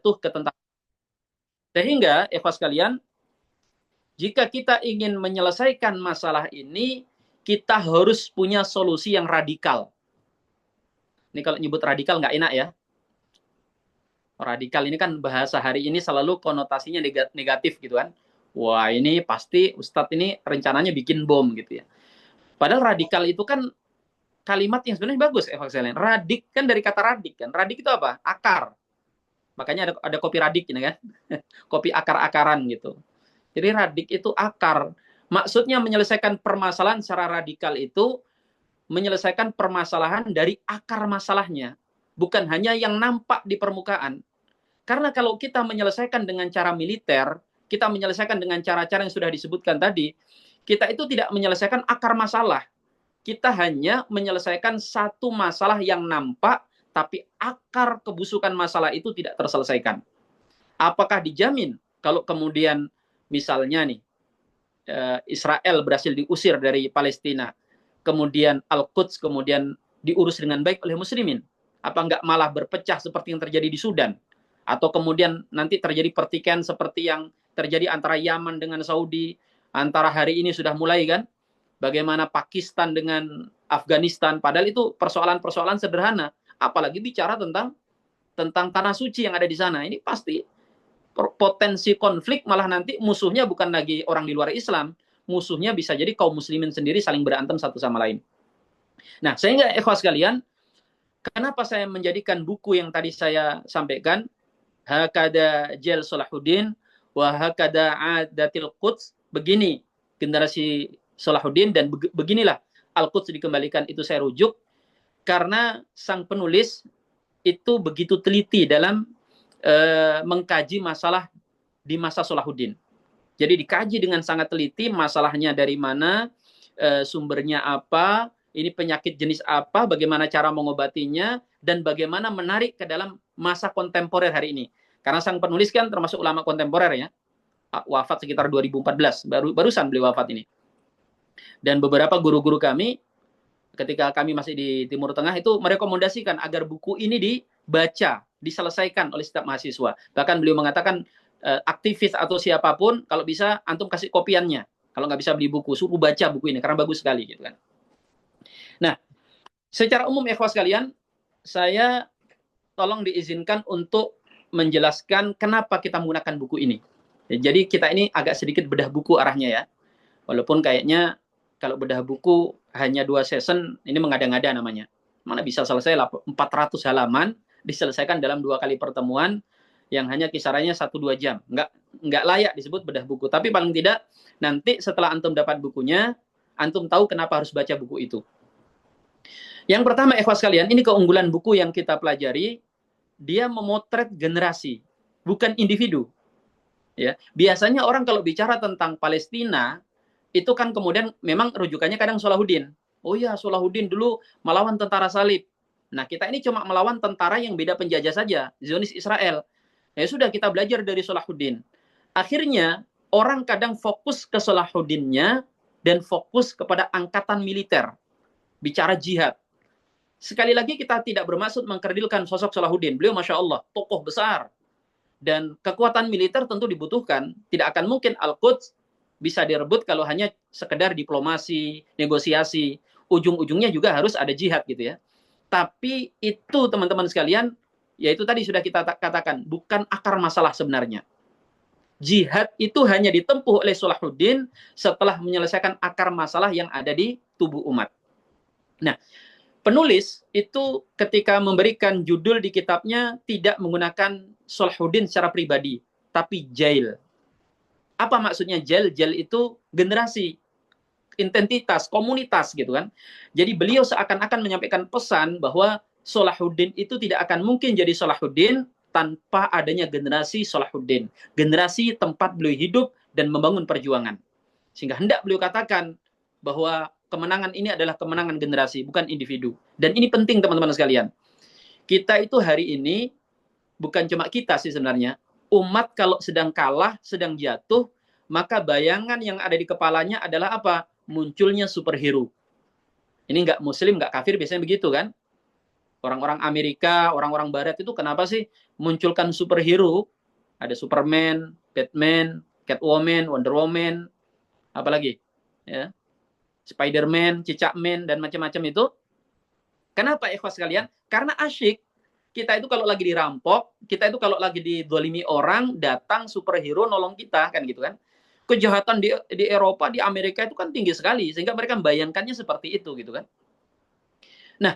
jatuh ke tentang. Sehingga, ikhwas sekalian, jika kita ingin menyelesaikan masalah ini, kita harus punya solusi yang radikal. Ini kalau nyebut radikal nggak enak ya. Radikal ini kan bahasa hari ini selalu konotasinya negatif gitu kan. Wah ini pasti Ustadz ini rencananya bikin bom gitu ya. Padahal radikal itu kan kalimat yang sebenarnya bagus. Radik kan dari kata radik kan. Radik itu apa? Akar. Makanya ada kopi radik ini kan. Kopi akar-akaran gitu. Jadi radik itu akar. Maksudnya menyelesaikan permasalahan secara radikal itu menyelesaikan permasalahan dari akar masalahnya. Bukan hanya yang nampak di permukaan. Karena kalau kita menyelesaikan dengan cara militer, kita menyelesaikan dengan cara-cara yang sudah disebutkan tadi, kita itu tidak menyelesaikan akar masalah. Kita hanya menyelesaikan satu masalah yang nampak, tapi akar kebusukan masalah itu tidak terselesaikan. Apakah dijamin kalau kemudian misalnya nih, Israel berhasil diusir dari Palestina, kemudian Al-Quds kemudian diurus dengan baik oleh muslimin? Apa enggak malah berpecah seperti yang terjadi di Sudan? Atau kemudian nanti terjadi pertikaian seperti yang terjadi antara Yaman dengan Saudi, antara hari ini sudah mulai kan, bagaimana Pakistan dengan Afghanistan, padahal itu persoalan-persoalan sederhana, apalagi bicara tentang tanah suci yang ada di sana. Ini pasti potensi konflik, malah nanti musuhnya bukan lagi orang di luar Islam, musuhnya bisa jadi kaum muslimin sendiri saling berantem satu sama lain. Nah, sehingga ikhwas sekalian, kenapa saya menjadikan buku yang tadi saya sampaikan, Hakada Jel Salahuddin wa hakada Adatil Quds, begini generasi Salahuddin dan beginilah Al-Quds dikembalikan, itu saya rujuk karena sang penulis itu begitu teliti dalam mengkaji masalah di masa Salahuddin. Jadi dikaji dengan sangat teliti masalahnya dari mana, sumbernya apa, ini penyakit jenis apa, bagaimana cara mengobatinya, dan bagaimana menarik ke dalam masa kontemporer hari ini. Karena sang penulis kan termasuk ulama kontemporer ya, wafat sekitar 2014, barusan beliau wafat ini. Dan beberapa guru-guru kami, ketika kami masih di Timur Tengah, itu merekomendasikan agar buku ini dibaca, diselesaikan oleh setiap mahasiswa. Bahkan beliau mengatakan, aktivis atau siapapun, kalau bisa antum kasih kopiannya. Kalau nggak bisa beli buku, suruh baca buku ini, karena bagus sekali gitu kan. Nah, secara umum ikhwas sekalian, saya tolong diizinkan untuk menjelaskan kenapa kita menggunakan buku ini. Jadi kita ini agak sedikit bedah buku arahnya ya. Walaupun kayaknya kalau bedah buku hanya 2 season, ini mengada-ngada namanya. Mana bisa selesai 400 halaman, diselesaikan dalam 2 kali pertemuan, yang hanya kisarannya 1-2 jam. Nggak layak disebut bedah buku. Tapi paling tidak, nanti setelah antum dapat bukunya, antum tahu kenapa harus baca buku itu. Yang pertama, ikhwas sekalian, ini keunggulan buku yang kita pelajari, dia memotret generasi, bukan individu. Ya, biasanya orang kalau bicara tentang Palestina, itu kan kemudian memang rujukannya kadang Salahuddin. Oh ya, Salahuddin dulu melawan tentara salib. Nah, kita ini cuma melawan tentara yang beda penjajah saja, Zionis Israel. Ya sudah, kita belajar dari Salahuddin. Akhirnya, orang kadang fokus ke Salahuddinnya dan fokus kepada angkatan militer. Bicara jihad. Sekali lagi kita tidak bermaksud mengkerdilkan sosok Salahuddin. Beliau Masya Allah, tokoh besar. Dan kekuatan militer tentu dibutuhkan. Tidak akan mungkin Al-Quds bisa direbut kalau hanya sekedar diplomasi, negosiasi. Ujung-ujungnya juga harus ada jihad gitu ya. Tapi itu teman-teman sekalian, yaitu tadi sudah kita katakan, bukan akar masalah sebenarnya. Jihad itu hanya ditempuh oleh Salahuddin setelah menyelesaikan akar masalah yang ada di tubuh umat. Nah, penulis itu ketika memberikan judul di kitabnya tidak menggunakan Salahuddin secara pribadi, tapi Jail. Apa maksudnya Jail? Jail itu generasi, identitas, komunitas gitu kan. Jadi beliau seakan-akan menyampaikan pesan bahwa Salahuddin itu tidak akan mungkin jadi Salahuddin tanpa adanya generasi Salahuddin. Generasi tempat beliau hidup dan membangun perjuangan. Sehingga hendak beliau katakan bahwa kemenangan ini adalah kemenangan generasi, bukan individu. Dan ini penting teman-teman sekalian. Kita itu hari ini, bukan cuma kita sih sebenarnya, umat kalau sedang kalah, sedang jatuh, maka bayangan yang ada di kepalanya adalah apa? Munculnya superhero. Ini nggak muslim, nggak kafir, biasanya begitu kan? Orang-orang Amerika, orang-orang Barat itu kenapa sih munculkan superhero? Ada Superman, Batman, Catwoman, Wonder Woman, apalagi ya, Spider-Man, Cicakman, dan macam-macam itu. Kenapa ikhwas sekalian? Karena asyik. Kita itu kalau lagi dirampok, kita itu kalau lagi didolimi orang, datang superhero nolong kita, kan gitu kan. Kejahatan di Eropa, di Amerika itu kan tinggi sekali, sehingga mereka membayangkannya seperti itu, gitu kan. Nah,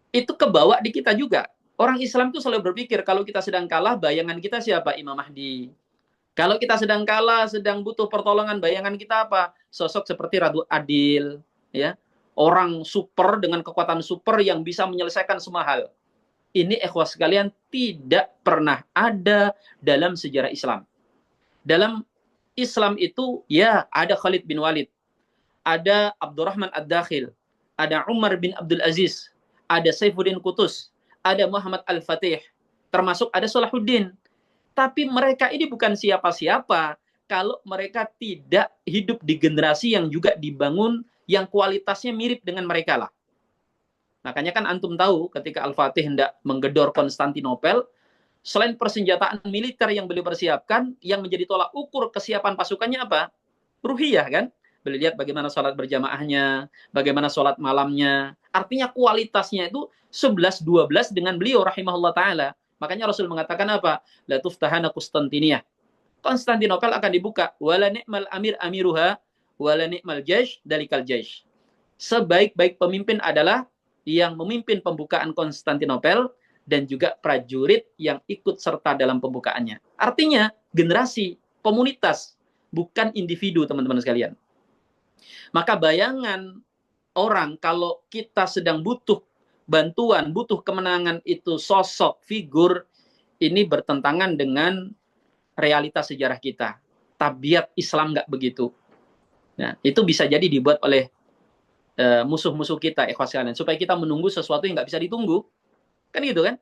itu kebawa di kita juga. Orang Islam itu selalu berpikir, kalau kita sedang kalah, bayangan kita siapa? Imam Mahdi. Kalau kita sedang kalah, sedang butuh pertolongan, bayangan kita apa? Sosok seperti Ratu Adil, ya. Orang super dengan kekuatan super yang bisa menyelesaikan semua hal. Ini ikhwas sekalian tidak pernah ada dalam sejarah Islam. Dalam Islam itu ya ada Khalid bin Walid, ada Abdurrahman Ad-Dakhil, ada Umar bin Abdul Aziz, ada Saifuddin Qutus, ada Muhammad Al-Fatih, termasuk ada Salahuddin. Tapi mereka ini bukan siapa-siapa kalau mereka tidak hidup di generasi yang juga dibangun yang kualitasnya mirip dengan mereka lah. Makanya kan antum tahu ketika Al-Fatih hendak menggedor Konstantinopel, selain persenjataan militer yang beliau persiapkan, yang menjadi tolak ukur kesiapan pasukannya apa? Ruhiyah kan? Beliau lihat bagaimana sholat berjamaahnya, bagaimana sholat malamnya. Artinya kualitasnya itu 11-12 dengan beliau rahimahullah ta'ala. Makanya Rasul mengatakan apa? La tuftahana Konstantiniyah. Konstantinopel akan dibuka. Wala ni'mal amir amiruha, wala ni'mal jaish dalikal jaish. Sebaik-baik pemimpin adalah yang memimpin pembukaan Konstantinopel dan juga prajurit yang ikut serta dalam pembukaannya. Artinya generasi, komunitas, bukan individu, teman-teman sekalian. Maka bayangan orang kalau kita sedang butuh bantuan, butuh kemenangan, itu sosok, figur, ini bertentangan dengan realitas sejarah kita. Tabiat Islam nggak begitu. Nah, itu bisa jadi dibuat oleh musuh-musuh kita, ikhwas sekalian, supaya kita menunggu sesuatu yang nggak bisa ditunggu. Kan gitu kan?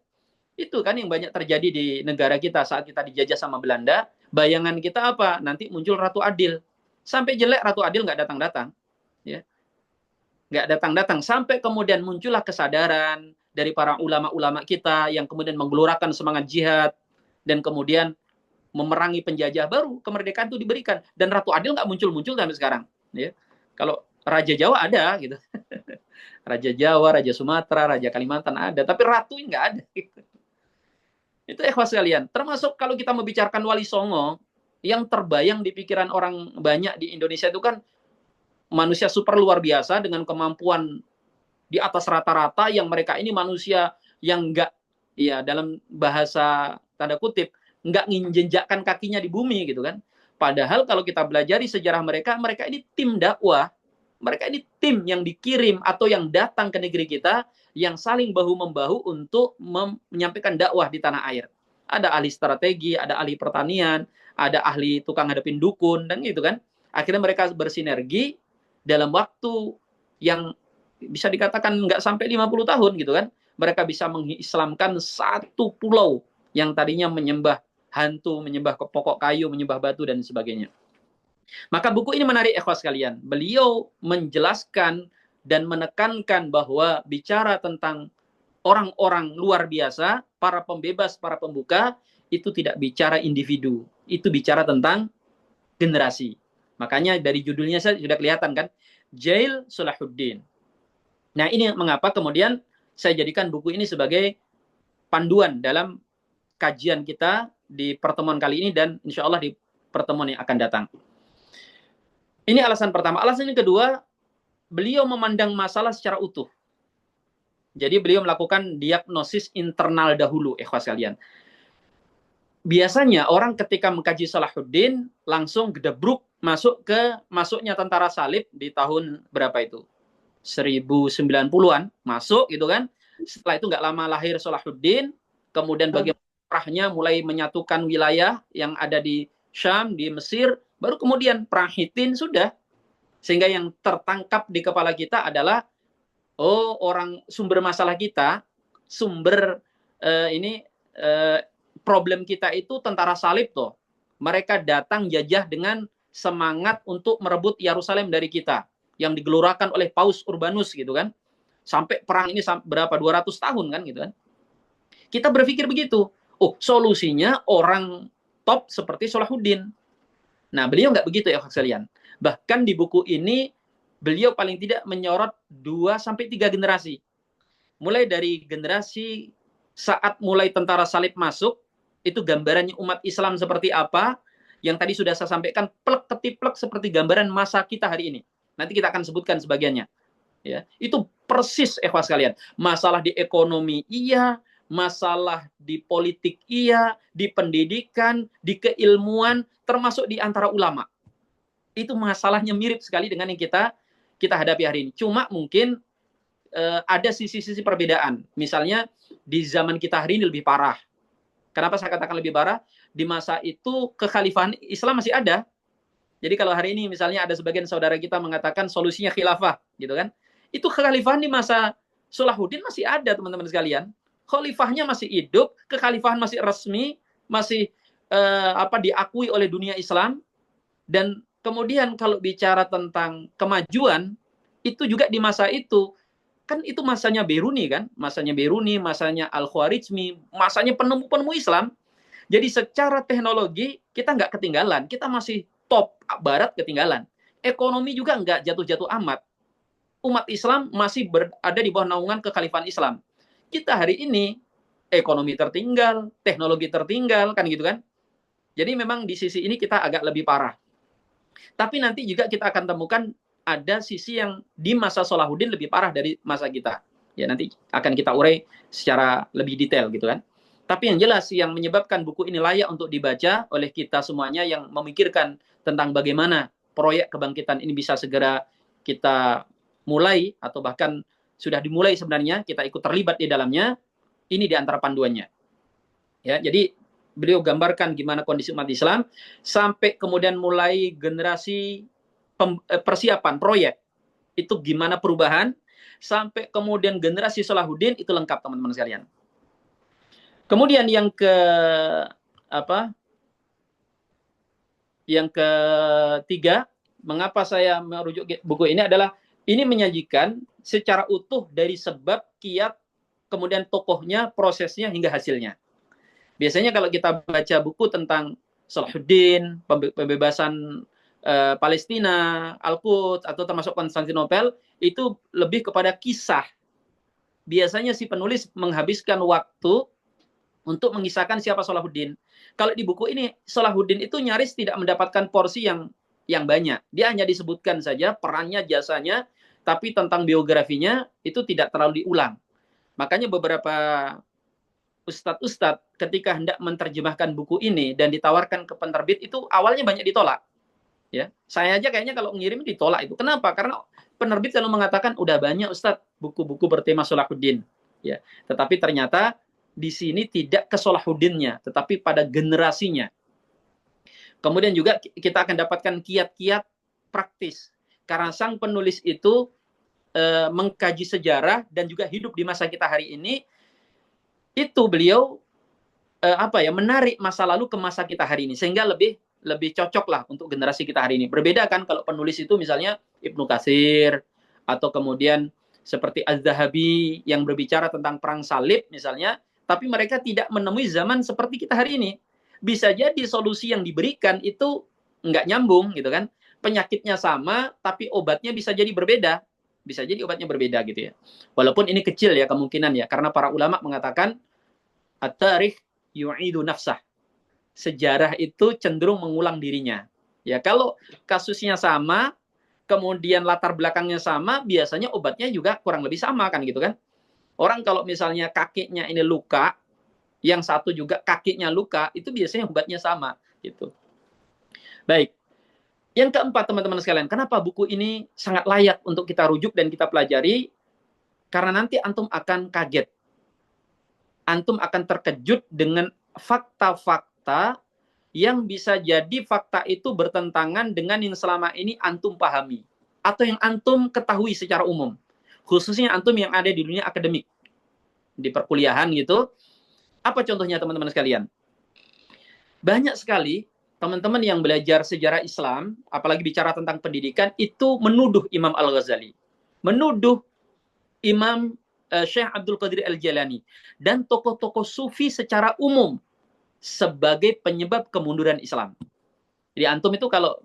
Itu kan yang banyak terjadi di negara kita saat kita dijajah sama Belanda. Bayangan kita apa? Nanti muncul Ratu Adil. Sampai jelek Ratu Adil nggak datang-datang. Ya. Nggak datang-datang. Sampai kemudian muncullah kesadaran dari para ulama-ulama kita yang kemudian menggelorakan semangat jihad. Dan kemudian memerangi penjajah, baru kemerdekaan itu diberikan. Dan Ratu Adil nggak muncul-muncul sampai sekarang. Ya. Kalau Raja Jawa ada gitu. Raja Jawa, Raja Sumatera, Raja Kalimantan ada, tapi ratu nggak ada gitu. Itu ikhwas sekalian. Termasuk kalau kita membicarakan Wali Songo, yang terbayang di pikiran orang banyak di Indonesia itu kan manusia super luar biasa dengan kemampuan di atas rata-rata, yang mereka ini manusia yang nggak, ya dalam bahasa tanda kutip, nggak nginjenjakkan kakinya di bumi gitu kan. Padahal kalau kita belajari sejarah mereka, mereka ini tim dakwah. Mereka ini tim yang dikirim atau yang datang ke negeri kita, yang saling bahu-membahu untuk menyampaikan dakwah di tanah air. Ada ahli strategi, ada ahli pertanian, ada ahli tukang hadapin dukun, dan gitu kan. Akhirnya mereka bersinergi dalam waktu yang bisa dikatakan nggak sampai 50 tahun gitu kan. Mereka bisa mengislamkan satu pulau yang tadinya menyembah hantu, menyembah pokok kayu, menyembah batu, dan sebagainya. Maka buku ini menarik ikhwas sekalian. Beliau menjelaskan dan menekankan bahwa bicara tentang orang-orang luar biasa, para pembebas, para pembuka, itu tidak bicara individu. Itu bicara tentang generasi. Makanya dari judulnya sudah kelihatan kan, Jail Salahuddin. Nah, ini mengapa kemudian saya jadikan buku ini sebagai panduan dalam kajian kita di pertemuan kali ini dan insya Allah di pertemuan yang akan datang. Ini alasan pertama. Alasan yang kedua, beliau memandang masalah secara utuh. Jadi beliau melakukan diagnosis internal dahulu, ikhwas sekalian. Biasanya orang ketika mengkaji Salahuddin langsung gedebruk masuknya tentara salib di tahun berapa itu? 1090-an masuk gitu kan. Setelah itu nggak lama lahir Salahuddin, kemudian bagaimana mulai menyatukan wilayah yang ada di Syam, di Mesir, baru kemudian perang Hittin sudah. Sehingga yang tertangkap di kepala kita adalah, oh, orang sumber masalah kita, problem kita itu tentara salib toh. Mereka datang jajah dengan semangat untuk merebut Yerusalem dari kita, yang digelorakan oleh Paus Urbanus gitu kan. Sampai perang ini berapa 200 tahun kan gitu kan. Kita berpikir begitu. Oh, solusinya orang top seperti Salahuddin. Nah, beliau nggak begitu ya sekalian. Bahkan di buku ini beliau paling tidak menyorot 2 sampai 3 generasi. Mulai dari generasi saat mulai tentara salib masuk, itu gambarannya umat Islam seperti apa, yang tadi sudah saya sampaikan plek ketiplek seperti gambaran masa kita hari ini. Nanti kita akan sebutkan sebagiannya. Ya, itu persis ikhwas sekalian. Masalah di ekonomi iya, masalah di politik iya, di pendidikan, di keilmuan, termasuk di antara ulama. Itu masalahnya mirip sekali dengan yang kita hadapi hari ini. Cuma mungkin ada sisi-sisi perbedaan. Misalnya di zaman kita hari ini lebih parah. Kenapa saya katakan lebih parah? Di masa itu kekhalifahan Islam masih ada. Jadi kalau hari ini misalnya ada sebagian saudara kita mengatakan solusinya khilafah, gitu kan? Itu kekhalifahan di masa Salahuddin masih ada, teman-teman sekalian. Khalifahnya masih hidup, kekhalifahan masih resmi, masih diakui oleh dunia Islam. Dan kemudian kalau bicara tentang kemajuan, itu juga di masa itu, kan itu masanya Biruni kan, masanya Biruni, masanya Al-Khwarizmi, masanya penemu-penemu Islam. Jadi secara teknologi kita nggak ketinggalan, kita masih top, Barat ketinggalan. Ekonomi juga nggak jatuh-jatuh amat. Umat Islam masih berada di bawah naungan kekhalifahan Islam. Kita hari ini ekonomi tertinggal, teknologi tertinggal, kan gitu kan. Jadi memang di sisi ini kita agak lebih parah. Tapi nanti juga kita akan temukan ada sisi yang di masa Salahuddin lebih parah dari masa kita. Ya, nanti akan kita urai secara lebih detail gitu kan. Tapi yang jelas yang menyebabkan buku ini layak untuk dibaca oleh kita semuanya yang memikirkan tentang bagaimana proyek kebangkitan ini bisa segera kita mulai atau bahkan sudah dimulai sebenarnya, kita ikut terlibat di dalamnya, ini di antara panduannya. Ya, jadi beliau gambarkan gimana kondisi umat Islam sampai kemudian mulai generasi persiapan proyek itu gimana perubahan sampai kemudian generasi Salahuddin itu lengkap teman-teman sekalian. Kemudian yang ketiga, mengapa saya merujuk buku ini adalah ini menyajikan secara utuh dari sebab, kiat, kemudian tokohnya, prosesnya hingga hasilnya. Biasanya kalau kita baca buku tentang Salahuddin, pembebasan Palestina, Al-Quds, atau termasuk Konstantinopel, itu lebih kepada kisah. Biasanya si penulis menghabiskan waktu untuk mengisahkan siapa Salahuddin. Kalau di buku ini, Salahuddin itu nyaris tidak mendapatkan porsi yang banyak. Dia hanya disebutkan saja perannya, jasanya, tapi tentang biografinya itu tidak terlalu diulang. Makanya beberapa ustadz-ustadz ketika hendak menerjemahkan buku ini dan ditawarkan ke penerbit itu awalnya banyak ditolak. Ya, saya aja kayaknya kalau ngirim ditolak itu. Kenapa? Karena penerbit selalu mengatakan udah banyak Ustadz buku-buku bertema Salahuddin. Ya, tetapi ternyata di sini tidak ke Salahuddinnya, tetapi pada generasinya. Kemudian juga kita akan dapatkan kiat-kiat praktis. Karena sang penulis itu mengkaji sejarah dan juga hidup di masa kita hari ini, itu beliau menarik masa lalu ke masa kita hari ini sehingga lebih cocok lah untuk generasi kita hari ini. Berbeda kan kalau penulis itu misalnya Ibnu Katsir atau kemudian seperti Az-Zahabi yang berbicara tentang perang salib misalnya, tapi mereka tidak menemui zaman seperti kita hari ini. Bisa jadi solusi yang diberikan itu nggak nyambung gitu kan. Penyakitnya sama, tapi obatnya bisa jadi berbeda. Bisa jadi obatnya berbeda gitu ya. Walaupun ini kecil ya kemungkinan ya, karena para ulama mengatakan at-tarikh yu'idu nafsah. Sejarah itu cenderung mengulang dirinya. Ya, kalau kasusnya sama, kemudian latar belakangnya sama, biasanya obatnya juga kurang lebih sama kan gitu kan. Orang kalau misalnya kakinya ini luka, yang satu juga kakinya luka, itu biasanya obatnya sama gitu. Baik. Yang keempat teman-teman sekalian, kenapa buku ini sangat layak untuk kita rujuk dan kita pelajari? Karena nanti antum akan kaget. Antum akan terkejut dengan fakta-fakta yang bisa jadi fakta itu bertentangan dengan yang selama ini antum pahami atau yang antum ketahui secara umum, khususnya antum yang ada di dunia akademik, di perkuliahan gitu. Apa contohnya teman-teman sekalian? Banyak sekali teman-teman yang belajar sejarah Islam, apalagi bicara tentang pendidikan, itu menuduh Imam Al-Ghazali, menuduh Imam Syekh Abdul Qadir Al-Jailani, dan tokoh-tokoh sufi secara umum sebagai penyebab kemunduran Islam. Jadi antum itu kalau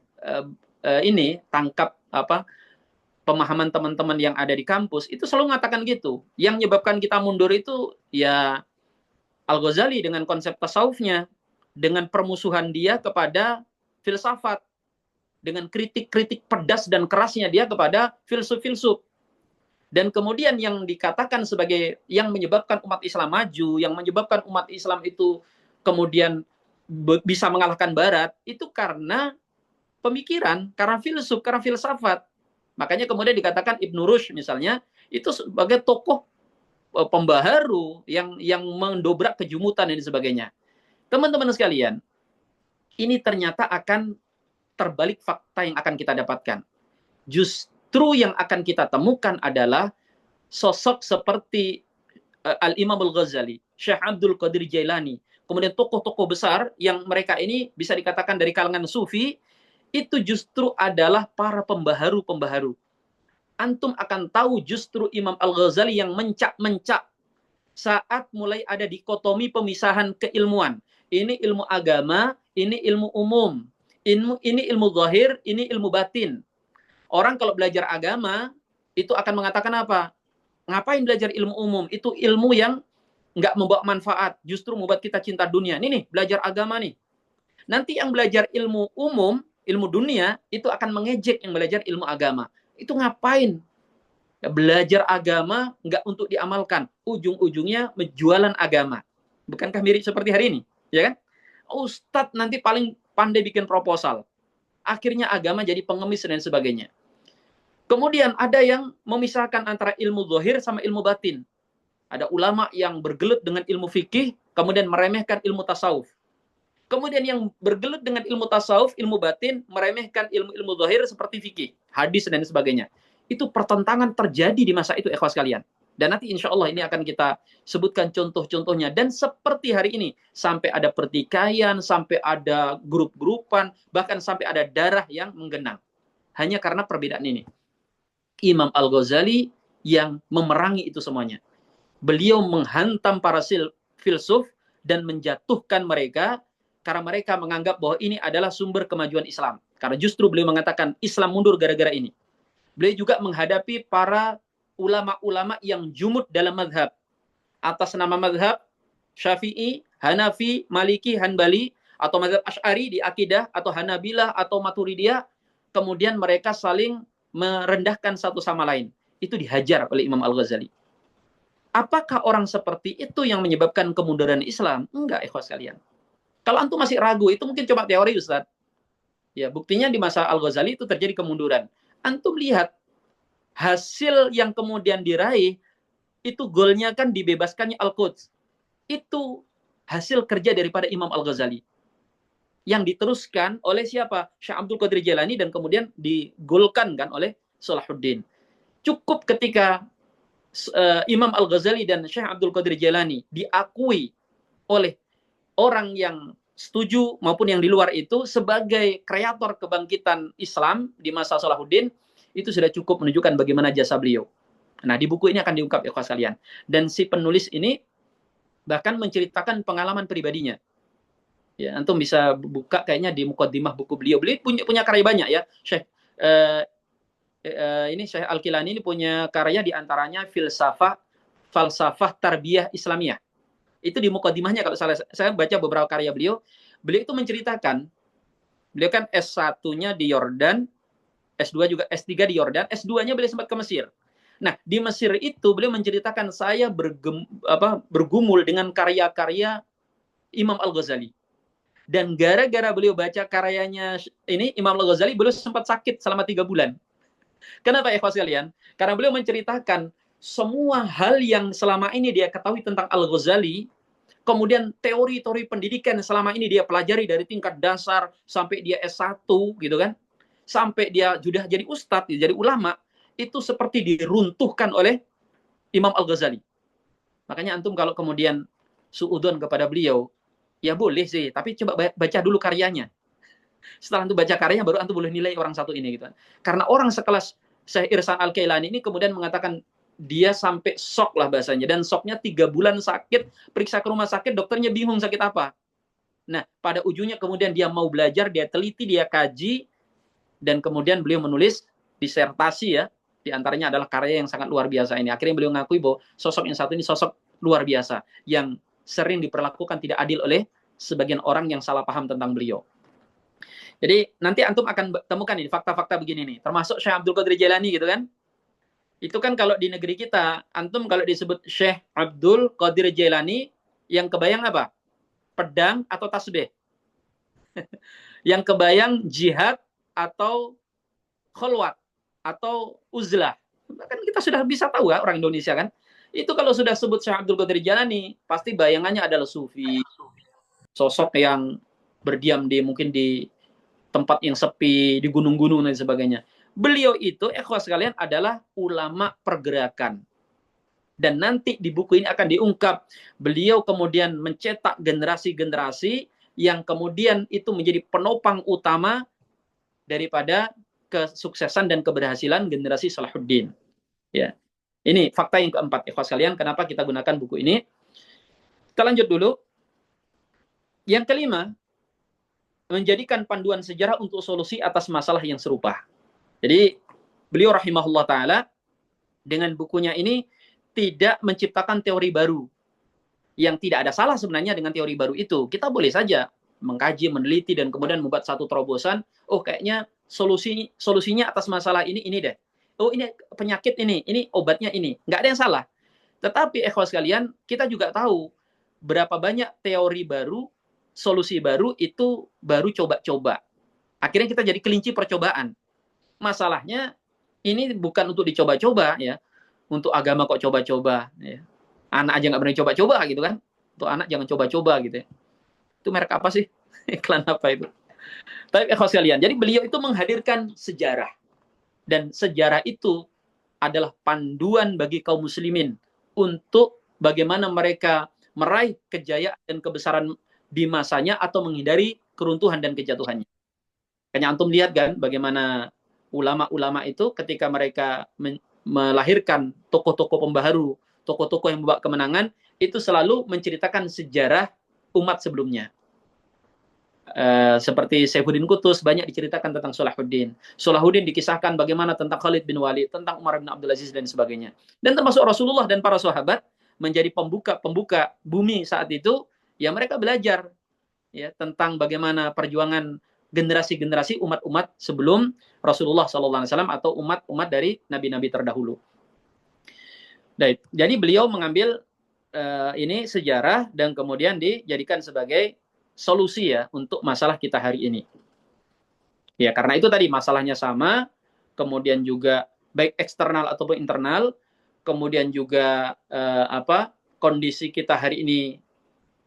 ini tangkap pemahaman teman-teman yang ada di kampus, itu selalu mengatakan gitu. Yang menyebabkan kita mundur itu ya Al-Ghazali dengan konsep tasawufnya, dengan permusuhan dia kepada filsafat, dengan kritik-kritik pedas dan kerasnya dia kepada filsuf-filsuf. Dan kemudian yang dikatakan sebagai yang menyebabkan umat Islam maju, yang menyebabkan umat Islam itu kemudian bisa mengalahkan Barat, itu karena pemikiran, karena filsuf, karena filsafat. Makanya kemudian dikatakan Ibnu Rushd misalnya, itu sebagai tokoh pembaharu yang mendobrak kejumutan dan sebagainya. Teman-teman sekalian, ini ternyata akan terbalik fakta yang akan kita dapatkan. Justru yang akan kita temukan adalah sosok seperti Al-Imam Al-Ghazali, Syekh Abdul Qadir Jailani, kemudian tokoh-tokoh besar yang mereka ini bisa dikatakan dari kalangan sufi, itu justru adalah para pembaharu-pembaharu. Antum akan tahu justru Imam Al-Ghazali yang mencak-mencak saat mulai ada dikotomi pemisahan keilmuan. Ini ilmu agama, ini ilmu umum. Ini ilmu zahir, ini ilmu batin. Orang kalau belajar agama, itu akan mengatakan apa? Ngapain belajar ilmu umum? Itu ilmu yang nggak membawa manfaat, justru membuat kita cinta dunia. Ini nih, belajar agama nih. Nanti yang belajar ilmu umum, ilmu dunia, itu akan mengejek yang belajar ilmu agama. Itu ngapain? Belajar agama nggak untuk diamalkan. Ujung-ujungnya menjualan agama. Bukankah mirip seperti hari ini? Ya kan? Ustadz nanti paling pandai bikin proposal. Akhirnya agama jadi pengemis dan sebagainya. Kemudian ada yang memisahkan antara ilmu zahir sama ilmu batin. Ada ulama yang bergelut dengan ilmu fikih, kemudian meremehkan ilmu tasawuf. Kemudian yang bergelut dengan ilmu tasawuf, ilmu batin, meremehkan ilmu-ilmu zahir seperti fikih, hadis dan sebagainya. Itu pertentangan terjadi di masa itu, ikhwas sekalian. Dan nanti insya Allah ini akan kita sebutkan contoh-contohnya. Dan seperti hari ini, sampai ada pertikaian, sampai ada grup-grupan, bahkan sampai ada darah yang menggenang. Hanya karena perbedaan ini. Imam Al-Ghazali yang memerangi itu semuanya. Beliau menghantam para filsuf dan menjatuhkan mereka karena mereka menganggap bahwa ini adalah sumber kemajuan Islam. Karena justru beliau mengatakan Islam mundur gara-gara ini. Beliau juga menghadapi para ulama-ulama yang jumud dalam madhab. Atas nama madhab Syafi'i, Hanafi, Maliki, Hanbali, atau madhab Asy'ari di akidah, atau Hanabilah, atau Maturidiyah, kemudian mereka saling merendahkan satu sama lain. Itu dihajar oleh Imam Al-Ghazali. Apakah orang seperti itu yang menyebabkan kemunduran Islam? Enggak, ikhwas sekalian. Kalau antum masih ragu, itu mungkin cuma teori, Ustaz. Ya, buktinya di masa Al-Ghazali itu terjadi kemunduran. Antum lihat, hasil yang kemudian diraih, itu golnya kan dibebaskannya Al-Quds. Itu hasil kerja daripada Imam Al-Ghazali. Yang diteruskan oleh siapa? Syekh Abdul Qadir Jailani dan kemudian digolkan kan oleh Salahuddin. Cukup ketika Imam Al-Ghazali dan Syekh Abdul Qadir Jailani diakui oleh orang yang setuju maupun yang di luar itu sebagai kreator kebangkitan Islam di masa Salahuddin, itu sudah cukup menunjukkan bagaimana jasa beliau. Nah, di buku ini akan diungkap ya kalian. Dan si penulis ini bahkan menceritakan pengalaman pribadinya. Ya, antum bisa buka kayaknya di mukaddimah buku beliau. Beliau punya karya banyak ya. Syekh ini Syekh Al-Kilani ini punya karya di antaranya falsafah tarbiyah Islamiyah. Itu di mukaddimahnya kalau saya baca beberapa karya beliau. Beliau itu menceritakan, beliau kan S1-nya di Yordan, S2 juga, S3 di Yordan, S2-nya beliau sempat ke Mesir. Nah, di Mesir itu beliau menceritakan saya bergumul dengan karya-karya Imam Al-Ghazali. Dan gara-gara beliau baca karyanya ini, Imam Al-Ghazali, beliau sempat sakit selama 3 bulan. Kenapa ya, ikhwas sekalian? Karena beliau menceritakan semua hal yang selama ini dia ketahui tentang Al-Ghazali, kemudian teori-teori pendidikan selama ini dia pelajari dari tingkat dasar sampai dia S1 gitu kan, sampai dia sudah jadi ustadz, jadi ulama, itu seperti diruntuhkan oleh Imam Al-Ghazali. Makanya antum kalau kemudian suudon kepada beliau, ya boleh sih, tapi coba baca dulu karyanya. Setelah antum baca karyanya, baru antum boleh nilai orang satu ini gitu. Karena orang sekelas Syekh Irsan Al-Kailani ini kemudian mengatakan dia sampai shock lah bahasanya, dan shocknya 3 bulan sakit, periksa ke rumah sakit, dokternya bingung sakit apa. Nah, pada ujungnya kemudian dia mau belajar, dia teliti, dia kaji, dan kemudian beliau menulis disertasi ya, di antaranya adalah karya yang sangat luar biasa ini. Akhirnya beliau mengakui bahwa sosok yang satu ini sosok luar biasa, yang sering diperlakukan tidak adil oleh sebagian orang yang salah paham tentang beliau. Jadi nanti antum akan temukan ini fakta-fakta begini nih, termasuk Syekh Abdul Qadir Jailani gitu kan. Itu kan kalau di negeri kita, antum kalau disebut Syekh Abdul Qadir Jailani, yang kebayang apa? Pedang atau tasbih? Yang kebayang jihad atau kholwat atau uzlah? Kan kita sudah bisa tahu ya, orang Indonesia kan. Itu kalau sudah sebut Syekh Abdul Qadir Jailani, pasti bayangannya adalah sufi, sosok yang berdiam di mungkin di tempat yang sepi, di gunung-gunung dan sebagainya. Beliau itu, ikhwas sekalian, adalah ulama pergerakan. Dan nanti di buku ini akan diungkap, beliau kemudian mencetak generasi-generasi yang kemudian itu menjadi penopang utama daripada kesuksesan dan keberhasilan generasi Salahuddin. Ya. Ini fakta yang keempat, ikhwas sekalian, kenapa kita gunakan buku ini. Kita lanjut dulu. Yang kelima, menjadikan panduan sejarah untuk solusi atas masalah yang serupa. Jadi, beliau rahimahullah ta'ala dengan bukunya ini tidak menciptakan teori baru. Yang tidak ada salah sebenarnya dengan teori baru itu. Kita boleh saja mengkaji, meneliti, dan kemudian membuat satu terobosan. Oh, kayaknya solusinya atas masalah ini deh. Oh, ini penyakit ini obatnya ini. Nggak ada yang salah. Tetapi, ikhwas sekalian, kita juga tahu berapa banyak teori baru, solusi baru itu baru coba-coba. Akhirnya kita jadi kelinci percobaan. Masalahnya ini bukan untuk dicoba-coba ya. Untuk agama kok coba-coba ya. Anak aja nggak berani coba-coba gitu kan. Untuk anak jangan coba-coba gitu ya. Itu merek apa sih? Iklan apa itu? Tapi ikhwas sekalian, jadi beliau itu menghadirkan sejarah. Dan sejarah itu adalah panduan bagi kaum muslimin untuk bagaimana mereka meraih kejayaan dan kebesaran di masanya atau menghindari keruntuhan dan kejatuhannya. Kayaknya antum lihat kan bagaimana ulama-ulama itu ketika mereka melahirkan tokoh-tokoh pembaharu, tokoh-tokoh yang membawa kemenangan, itu selalu menceritakan sejarah umat sebelumnya. Seperti Saifuddin Qutuz banyak diceritakan tentang Salahuddin. Salahuddin dikisahkan bagaimana tentang Khalid bin Walid, tentang Umar bin Abdul Aziz dan sebagainya. Dan termasuk Rasulullah dan para sahabat menjadi pembuka bumi saat itu, ya mereka belajar ya tentang bagaimana perjuangan generasi-generasi umat-umat sebelum Rasulullah SAW atau umat-umat dari nabi-nabi terdahulu. Jadi beliau mengambil ini sejarah dan kemudian dijadikan sebagai solusi ya untuk masalah kita hari ini. Ya, karena itu tadi masalahnya sama, kemudian juga baik eksternal ataupun internal, kemudian juga kondisi kita hari ini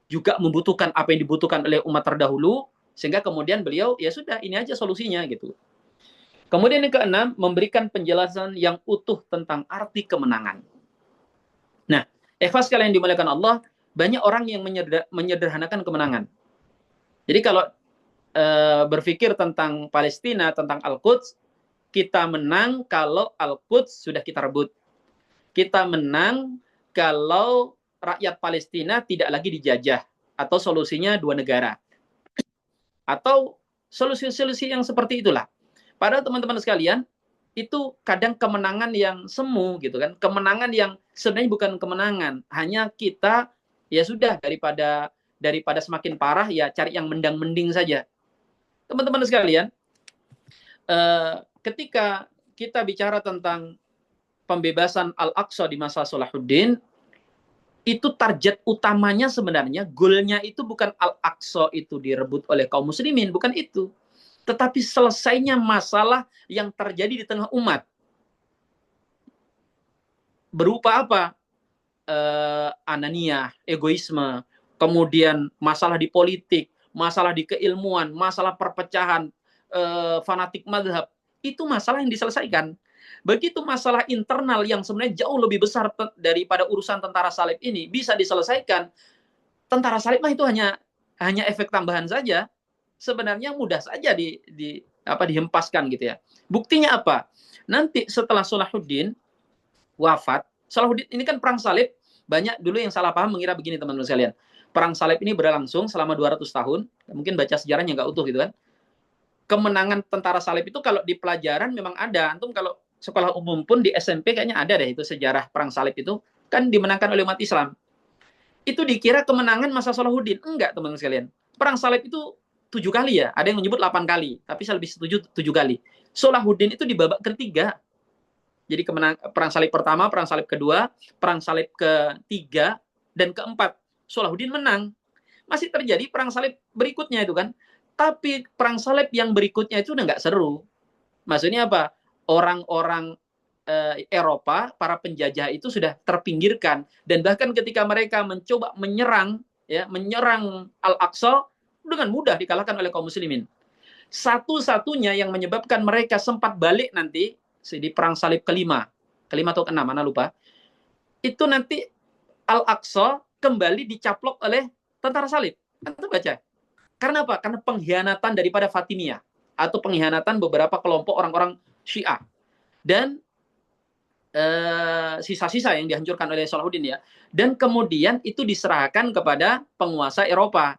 juga membutuhkan apa yang dibutuhkan oleh umat terdahulu, sehingga kemudian beliau ya sudah ini aja solusinya gitu. Kemudian yang keenam, memberikan penjelasan yang utuh tentang arti kemenangan. Nah, ikhwas sekalian dimuliakan Allah, banyak orang yang menyederhanakan kemenangan. Jadi kalau berpikir tentang Palestina, tentang Al-Quds, kita menang kalau Al-Quds sudah kita rebut. Kita menang kalau rakyat Palestina tidak lagi dijajah. Atau solusinya dua negara. Atau solusi-solusi yang seperti itulah. Padahal teman-teman sekalian, itu kadang kemenangan yang semu gitu kan. Kemenangan yang sebenarnya bukan kemenangan. Hanya kita, ya sudah daripada semakin parah, ya cari yang mendang-mending saja. Teman-teman sekalian, ketika kita bicara tentang pembebasan Al-Aqsa di masa Salahuddin, itu target utamanya sebenarnya, goalnya itu bukan Al-Aqsa itu direbut oleh kaum muslimin, bukan itu. Tetapi selesainya masalah yang terjadi di tengah umat. Berupa apa? Ananiah, egoisme, kemudian masalah di politik, masalah di keilmuan, masalah perpecahan, fanatik mazhab, itu masalah yang diselesaikan. Begitu masalah internal yang sebenarnya jauh lebih besar daripada urusan tentara salib ini bisa diselesaikan, tentara salib mah itu hanya efek tambahan saja. Sebenarnya mudah saja dihempaskan gitu ya. Buktinya apa? Nanti setelah Salahuddin wafat, Salahuddin ini kan perang salib, banyak dulu yang salah paham mengira begini teman-teman sekalian. Perang salib ini berlangsung selama 200 tahun, mungkin baca sejarahnya nggak utuh gitu kan. Kemenangan tentara salib itu kalau di pelajaran memang ada. Antum kalau sekolah umum pun di SMP kayaknya ada deh itu sejarah perang salib itu kan dimenangkan oleh umat Islam. Itu dikira kemenangan masa Salahuddin. Enggak teman-teman sekalian. Perang salib itu 7 kali ya. Ada yang menyebut 8 kali. Tapi saya lebih setuju 7 kali. Salahuddin itu di babak ketiga. Jadi perang salib pertama, perang salib kedua, perang salib ketiga, dan keempat. Salahuddin menang. Masih terjadi perang salib berikutnya itu kan. Tapi perang salib yang berikutnya itu udah nggak seru. Maksudnya apa? Orang-orang Eropa, para penjajah itu sudah terpinggirkan. Dan bahkan ketika mereka mencoba menyerang Al-Aqsa, dengan mudah dikalahkan oleh kaum muslimin. Satu-satunya yang menyebabkan mereka sempat balik nanti di perang salib kelima atau keenam, mana lupa, itu nanti Al-Aqsa kembali dicaplok oleh tentara salib. Anda baca. Karena apa? Karena pengkhianatan daripada Fatimiyah atau pengkhianatan beberapa kelompok orang-orang Syiah. Dan sisa-sisa yang dihancurkan oleh Salahuddin ya. Dan kemudian itu diserahkan kepada penguasa Eropa.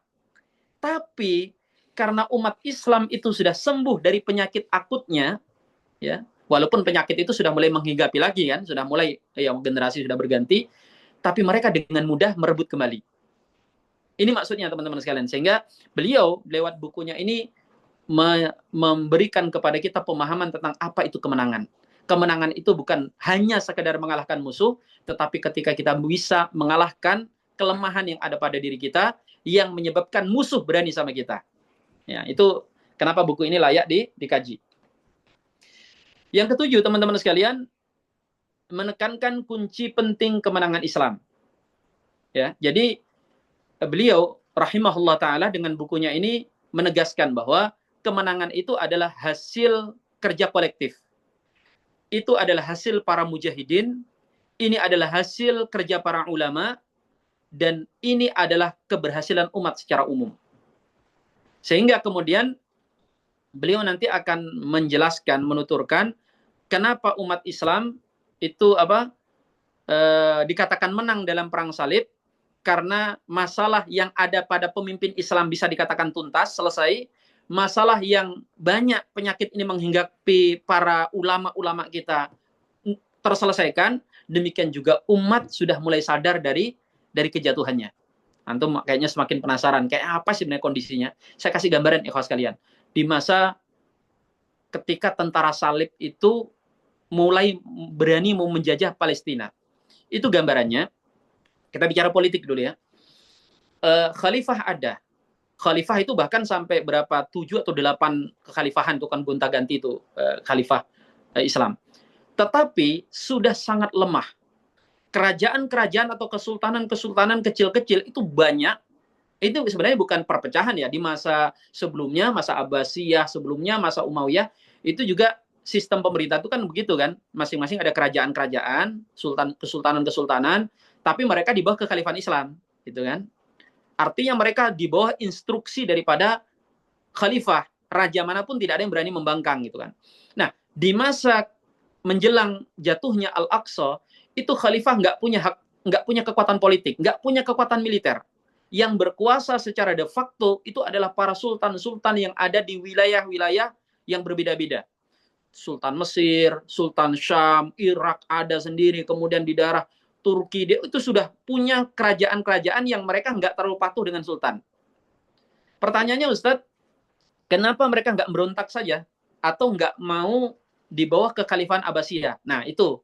Tapi karena umat Islam itu sudah sembuh dari penyakit akutnya, ya, walaupun penyakit itu sudah mulai menghinggapi lagi kan, sudah mulai generasi sudah berganti, tapi mereka dengan mudah merebut kembali. Ini maksudnya teman-teman sekalian. Sehingga beliau lewat bukunya ini memberikan kepada kita pemahaman tentang apa itu kemenangan. Kemenangan itu bukan hanya sekedar mengalahkan musuh, tetapi ketika kita bisa mengalahkan kelemahan yang ada pada diri kita, yang menyebabkan musuh berani sama kita. Ya, itu kenapa buku ini layak dikaji. Yang ketujuh, teman-teman sekalian, menekankan kunci penting kemenangan Islam. Ya, jadi beliau rahimahullah taala dengan bukunya ini menegaskan bahwa kemenangan itu adalah hasil kerja kolektif. Itu adalah hasil para mujahidin, ini adalah hasil kerja para ulama, dan ini adalah keberhasilan umat secara umum. Sehingga kemudian beliau nanti akan menjelaskan, menuturkan kenapa umat Islam itu dikatakan menang dalam perang salib, karena masalah yang ada pada pemimpin Islam bisa dikatakan tuntas, selesai. Masalah yang banyak penyakit ini menghinggapi para ulama-ulama kita terselesaikan, demikian juga umat sudah mulai sadar dari kejatuhannya. Antum kayaknya semakin penasaran, kayak apa sih sebenarnya kondisinya? Saya kasih gambaran ikhwas kalian. Di masa ketika tentara salib itu mulai berani mau menjajah Palestina. Itu gambarannya. Kita bicara politik dulu ya. Khalifah ada. Khalifah itu bahkan sampai berapa 7 atau 8 kekhalifahan itu kan gonta-ganti itu khalifah Islam. Tetapi sudah sangat lemah. Kerajaan-kerajaan atau kesultanan-kesultanan kecil-kecil itu banyak. Itu sebenarnya bukan perpecahan ya. Di masa sebelumnya, masa Abbasiyah, sebelumnya masa Umayyah, itu juga sistem pemerintah itu kan begitu kan. Masing-masing ada kerajaan-kerajaan, kesultanan-kesultanan, tapi mereka di bawah kekhalifahan Islam, gitu kan. Artinya mereka di bawah instruksi daripada khalifah. Raja manapun tidak ada yang berani membangkang gitu kan. Nah, di masa menjelang jatuhnya Al-Aqsa, itu khalifah nggak punya kekuatan politik, nggak punya kekuatan militer. Yang berkuasa secara de facto itu adalah para sultan-sultan yang ada di wilayah-wilayah yang berbeda-beda. Sultan Mesir, Sultan Syam, Irak ada sendiri, kemudian di daerah Turki, dia itu sudah punya kerajaan-kerajaan yang mereka nggak terlalu patuh dengan sultan. Pertanyaannya Ustadz, kenapa mereka nggak berontak saja? Atau nggak mau di bawah kekhalifahan Abbasiyah? Nah itu,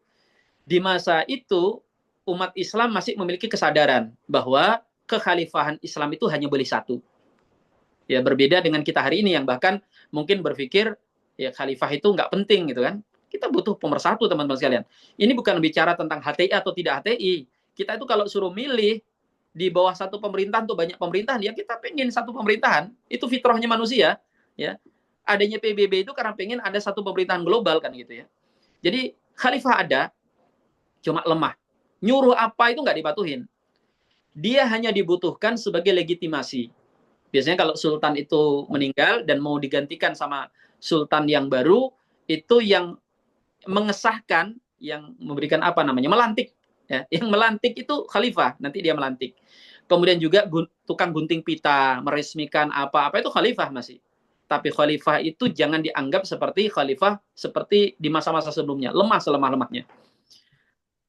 di masa itu umat Islam masih memiliki kesadaran bahwa kekhalifahan Islam itu hanya boleh satu. Ya, berbeda dengan kita hari ini yang bahkan mungkin berpikir ya khalifah itu nggak penting gitu kan. Kita butuh pemersatu teman-teman sekalian. Ini bukan bicara tentang HTI atau tidak HTI. Kita itu kalau suruh milih di bawah satu pemerintahan atau banyak pemerintahan, ya kita pengen satu pemerintahan. Itu fitrahnya manusia. Ya, adanya PBB itu karena pengen ada satu pemerintahan global kan gitu ya. Jadi khalifah ada, cuma lemah. Nyuruh apa itu nggak dipatuhin. Dia hanya dibutuhkan sebagai legitimasi. Biasanya kalau sultan itu meninggal dan mau digantikan sama sultan yang baru, itu yang mengesahkan, yang memberikan melantik Ya, yang melantik itu khalifah, nanti dia melantik. Kemudian juga tukang gunting pita, meresmikan apa-apa itu khalifah masih. Tapi khalifah itu jangan dianggap seperti khalifah seperti di masa-masa sebelumnya, lemah selemah-lemahnya.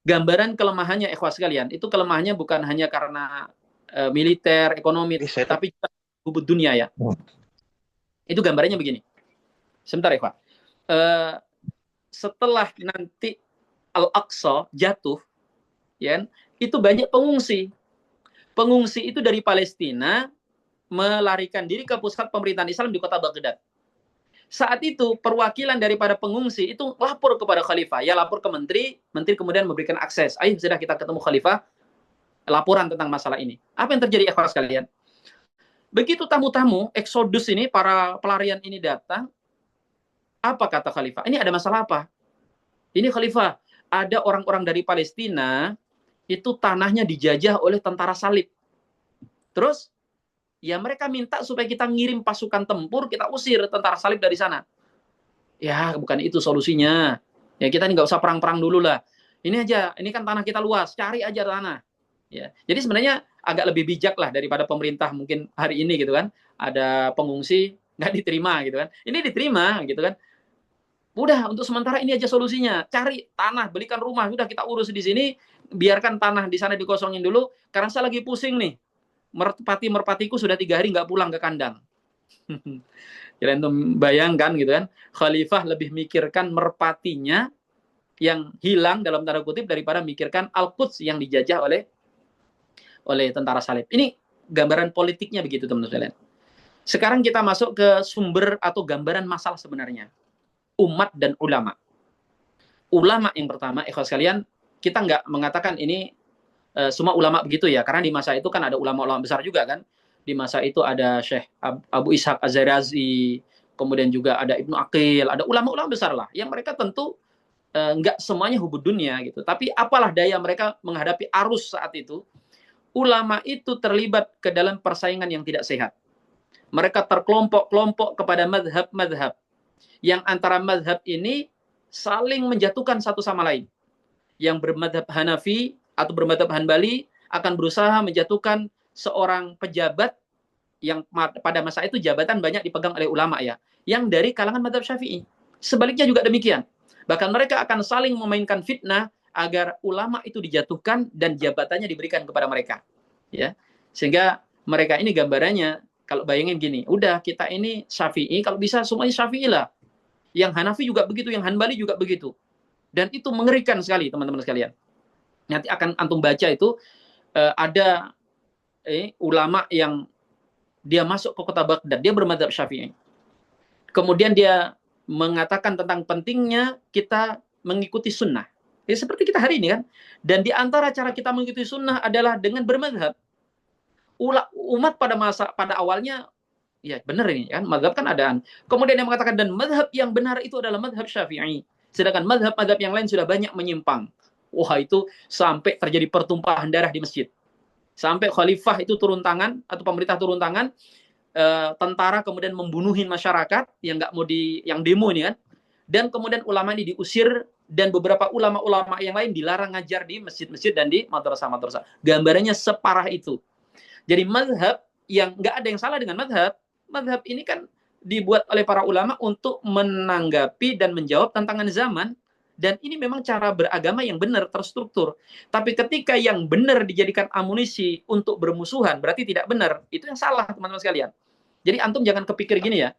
Gambaran kelemahannya ikhwas sekalian, itu kelemahannya bukan hanya karena militer, ekonomi, tapi juga hubud dunia ya. Itu gambarannya begini. Sebentar ya, Pak. Setelah nanti Al-Aqsa jatuh, ya, itu banyak pengungsi. Pengungsi itu dari Palestina melarikan diri ke pusat pemerintahan Islam di kota Baghdad. Saat itu perwakilan daripada pengungsi itu lapor kepada khalifah, ya lapor ke menteri, menteri kemudian memberikan akses. Ayo sudah kita ketemu khalifah, laporan tentang masalah ini. Apa yang terjadi ikhwas sekalian? Begitu tamu-tamu Exodus ini, para pelarian ini datang, apa kata khalifah? Ini ada masalah apa? Ini khalifah, ada orang-orang dari Palestina itu tanahnya dijajah oleh tentara salib. Terus ya mereka minta supaya kita ngirim pasukan tempur, kita usir tentara salib dari sana. Ya, bukan itu solusinya. Ya, kita ini nggak usah perang-perang dulu lah. Ini aja, ini kan tanah kita luas, cari aja tanah. Ya, jadi sebenarnya agak lebih bijak lah daripada pemerintah mungkin hari ini gitu kan. Ada pengungsi nggak diterima gitu kan. Ini diterima gitu kan. Udah, untuk sementara ini aja solusinya. Cari tanah, belikan rumah, udah kita urus di sini, biarkan tanah di sana dikosongin dulu. Karena saya lagi pusing nih. Merpatiku sudah 3 hari nggak pulang ke kandang. Kalian tuh bayangkan gitu kan, khalifah lebih mikirkan merpatinya yang hilang dalam tanda kutip daripada mikirkan Al-Quds yang dijajah oleh tentara salib. Ini gambaran politiknya begitu teman-teman sekalian. Sekarang kita masuk ke sumber atau gambaran masalah sebenarnya. Umat dan ulama. Ulama yang pertama, ikhwas sekalian, kita nggak mengatakan ini semua ulama begitu ya, karena di masa itu kan ada ulama-ulama besar juga kan. Di masa itu ada Syekh Abu Ishaq Az-Zarazi, kemudian juga ada Ibnu Aqil, ada ulama-ulama besar lah, yang mereka tentu nggak semuanya hubud dunia gitu. Tapi apalah daya mereka menghadapi arus saat itu, ulama itu terlibat ke dalam persaingan yang tidak sehat. Mereka terkelompok-kelompok kepada madhab-madhab, yang antara madhab ini saling menjatuhkan satu sama lain. Yang bermadhab Hanafi atau bermadhab Hanbali akan berusaha menjatuhkan seorang pejabat yang pada masa itu jabatan banyak dipegang oleh ulama ya, yang dari kalangan madhab Syafi'i. Sebaliknya juga demikian. Bahkan mereka akan saling memainkan fitnah agar ulama itu dijatuhkan dan jabatannya diberikan kepada mereka. Ya, sehingga mereka ini gambarannya, kalau bayangin gini, udah kita ini Syafi'i, kalau bisa semuanya Syafi'i lah. Yang Hanafi juga begitu, yang Hanbali juga begitu. Dan itu mengerikan sekali teman-teman sekalian. Nanti akan antum baca itu ada ulama yang dia masuk ke kota Baghdad, dia bermadzhab Syafi'i. Kemudian dia mengatakan tentang pentingnya kita mengikuti sunnah. Ya, seperti kita hari ini kan. Dan di antara cara kita mengikuti sunnah adalah dengan bermadzhab. Umat pada awalnya ya benar ini kan, mazhab kan adaan. Kemudian yang mengatakan dan mazhab yang benar itu adalah mazhab Syafi'i. Sedangkan mazhab-mazhab yang lain sudah banyak menyimpang. Wah, itu sampai terjadi pertumpahan darah di masjid. Sampai khalifah itu turun tangan atau pemerintah turun tangan, tentara kemudian membunuhin masyarakat yang nggak mau yang demo ini kan. Dan kemudian ulama ini diusir dan beberapa ulama-ulama yang lain dilarang ngajar di masjid-masjid dan di madrasah-madrasah. Gambarannya separah itu. Jadi mazhab yang nggak ada yang salah dengan mazhab. Mazhab ini kan dibuat oleh para ulama untuk menanggapi dan menjawab tantangan zaman. Dan ini memang cara beragama yang benar, terstruktur. Tapi ketika yang benar dijadikan amunisi untuk bermusuhan, berarti tidak benar. Itu yang salah, teman-teman sekalian. Jadi antum jangan kepikir gini ya.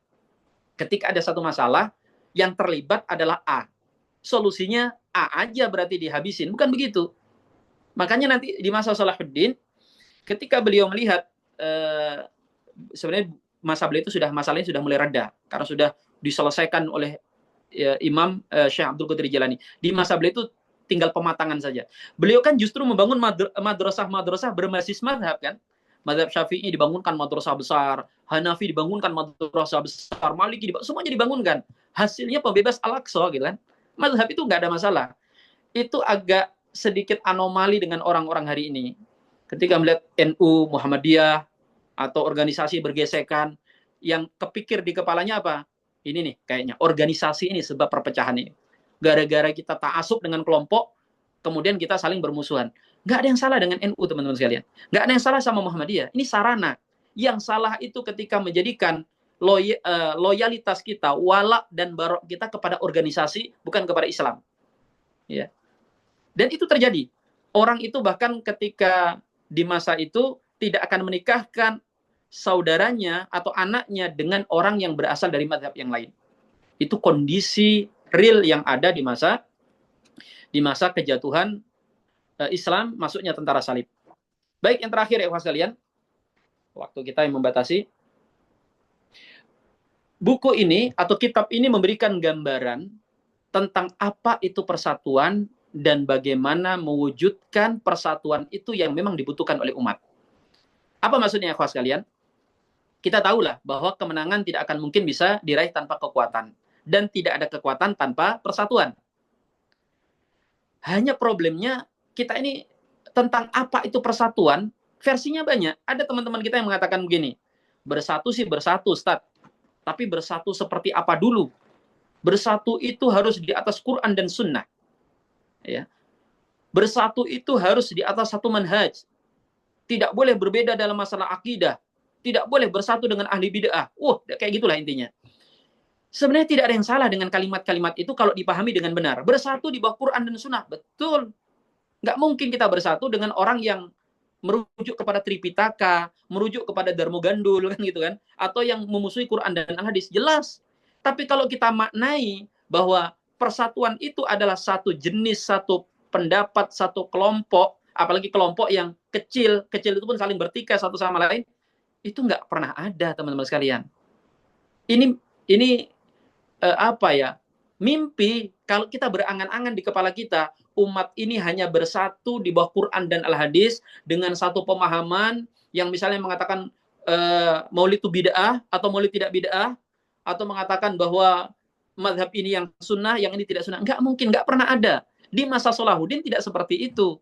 Ketika ada satu masalah, yang terlibat adalah A. Solusinya A aja berarti dihabisin. Bukan begitu. Makanya nanti di masa Salahuddin, ketika beliau melihat sebenarnya masalahnya sudah mulai reda karena sudah diselesaikan oleh Imam Syekh Abdul Qadir Jilani. Di masa beliau itu tinggal pematangan saja. Beliau kan justru membangun madrasah berbasis mazhab kan. Mazhab Syafi'i dibangunkan madrasah besar, Hanafi dibangunkan madrasah besar, Maliki semuanya dibangunkan. Hasilnya pembebas Al-Aqsa gitu kan. Mazhab itu nggak ada masalah. Itu agak sedikit anomali dengan orang-orang hari ini. Ketika melihat NU, Muhammadiyah, atau organisasi bergesekan, yang kepikir di kepalanya apa? Ini nih kayaknya organisasi ini sebab perpecahan ini. Gara-gara kita ta'asub dengan kelompok, kemudian kita saling bermusuhan. Nggak ada yang salah dengan NU, teman-teman sekalian. Nggak ada yang salah sama Muhammadiyah. Ini sarana. Yang salah itu ketika menjadikan loyalitas kita, wala dan barok kita kepada organisasi, bukan kepada Islam. Ya. Dan itu terjadi. Orang itu bahkan ketika di masa itu tidak akan menikahkan saudaranya atau anaknya dengan orang yang berasal dari mazhab yang lain. Itu kondisi real yang ada di masa kejatuhan Islam, masuknya tentara salib. Baik, yang terakhir ya sekalian, waktu kita yang membatasi. Buku ini atau kitab ini memberikan gambaran tentang apa itu persatuan dan bagaimana mewujudkan persatuan itu yang memang dibutuhkan oleh umat. Apa maksudnya ya sekalian? Kita tahulah bahwa kemenangan tidak akan mungkin bisa diraih tanpa kekuatan. Dan tidak ada kekuatan tanpa persatuan. Hanya problemnya kita ini tentang apa itu persatuan, versinya banyak. Ada teman-teman kita yang mengatakan begini, bersatu sih bersatu, Ustaz. Tapi bersatu seperti apa dulu? Bersatu itu harus di atas Quran dan Sunnah. Ya. Bersatu itu harus di atas satu manhaj. Tidak boleh berbeda dalam masalah akidah. Tidak boleh bersatu dengan ahli bid'ah. Kayak gitulah intinya. Sebenarnya tidak ada yang salah dengan kalimat-kalimat itu kalau dipahami dengan benar. Bersatu di bawah Quran dan Sunnah. Betul. Nggak mungkin kita bersatu dengan orang yang merujuk kepada Tripitaka, merujuk kepada Darmo Gandul, kan gitu kan, atau yang memusuhi Quran dan hadis, jelas. Tapi kalau kita maknai bahwa persatuan itu adalah satu jenis, satu pendapat, satu kelompok, apalagi kelompok yang kecil itu pun saling bertikai satu sama lain, itu nggak pernah ada, teman-teman sekalian. Ini apa ya? Mimpi kalau kita berangan-angan di kepala kita, umat ini hanya bersatu di bawah Quran dan Al-Hadis dengan satu pemahaman yang misalnya mengatakan maulid itu bid'ah atau maulid tidak bid'ah, atau mengatakan bahwa mazhab ini yang sunnah, yang ini tidak sunnah. Nggak mungkin, nggak pernah ada. Di masa Salahuddin tidak seperti itu.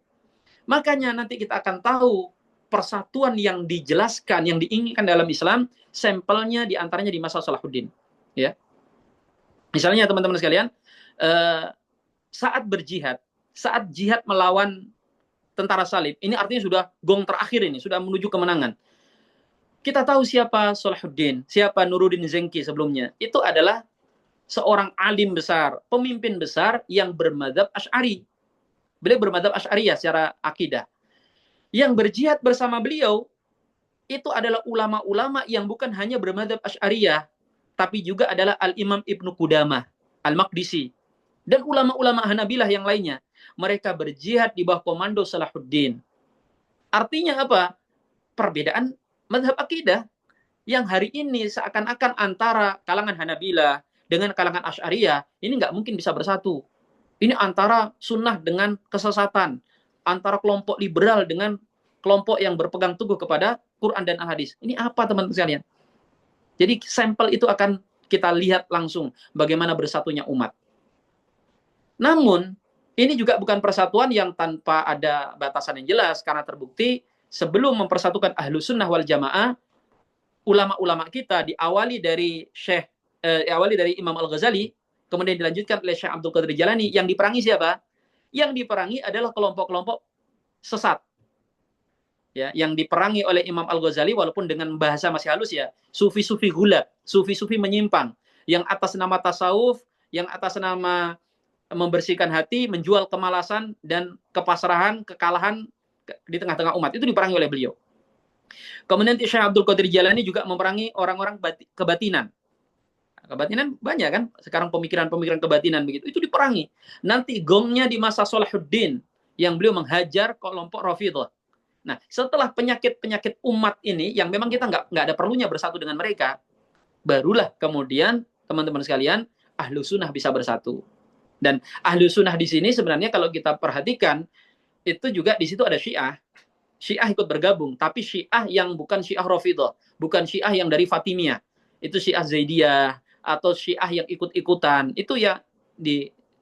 Makanya nanti kita akan tahu persatuan yang dijelaskan, yang diinginkan dalam Islam, sampelnya diantaranya di masa Salahuddin. Ya. Misalnya teman-teman sekalian, saat berjihad, saat jihad melawan tentara salib, ini artinya sudah gong terakhir ini, sudah menuju kemenangan. Kita tahu siapa Salahuddin, siapa Nuruddin Zengki sebelumnya. Itu adalah seorang alim besar, pemimpin besar yang bermadzhab Asy'ari. Beliau bermadzhab Asy'ariyah secara akidah. Yang berjihad bersama beliau, itu adalah ulama-ulama yang bukan hanya bermadzhab Asy'ariyah, tapi juga adalah Al-Imam Ibnu Qudamah, Al-Maqdisi, dan ulama-ulama Hanabilah yang lainnya. Mereka berjihad di bawah komando Salahuddin. Artinya apa? Perbedaan mazhab akidah yang hari ini seakan-akan antara kalangan Hanabilah dengan kalangan Asy'ariyah ini nggak mungkin bisa bersatu. Ini antara sunnah dengan kesesatan, antara kelompok liberal dengan kelompok yang berpegang teguh kepada Quran dan Al-Hadis. Ini apa teman-teman sekalian? Jadi sampel itu akan kita lihat langsung bagaimana bersatunya umat. Namun, ini juga bukan persatuan yang tanpa ada batasan yang jelas, karena terbukti sebelum mempersatukan ahlu sunnah wal jamaah, ulama-ulama kita diawali dari Imam Al-Ghazali, kemudian dilanjutkan oleh Syekh Abdul Qadir Jalani. Yang diperangi siapa? Yang diperangi adalah kelompok-kelompok sesat. Ya, yang diperangi oleh Imam Al-Ghazali walaupun dengan bahasa masih halus ya, sufi-sufi gulat, sufi-sufi menyimpang, yang atas nama tasawuf, yang atas nama membersihkan hati, menjual kemalasan dan kepasrahan, kekalahan di tengah-tengah umat. Itu diperangi oleh beliau. Kemudian Syekh Abdul Qadir Jalani juga memerangi orang-orang kebatinan. Kebatinan banyak kan, sekarang pemikiran-pemikiran kebatinan begitu, itu diperangi. Nanti gongnya di masa Salahuddin, yang beliau menghajar kelompok Rafidhah. Nah, setelah penyakit-penyakit umat ini, yang memang kita nggak ada perlunya bersatu dengan mereka, barulah kemudian, teman-teman sekalian, ahlu sunnah bisa bersatu. Dan ahlu sunnah di sini sebenarnya kalau kita perhatikan, itu juga di situ ada Syiah. Syiah ikut bergabung, tapi Syiah yang bukan Syiah Rafidhah, bukan Syiah yang dari Fatimiyah. Itu Syiah Zaidiyah, atau Syiah yang ikut-ikutan. Itu ya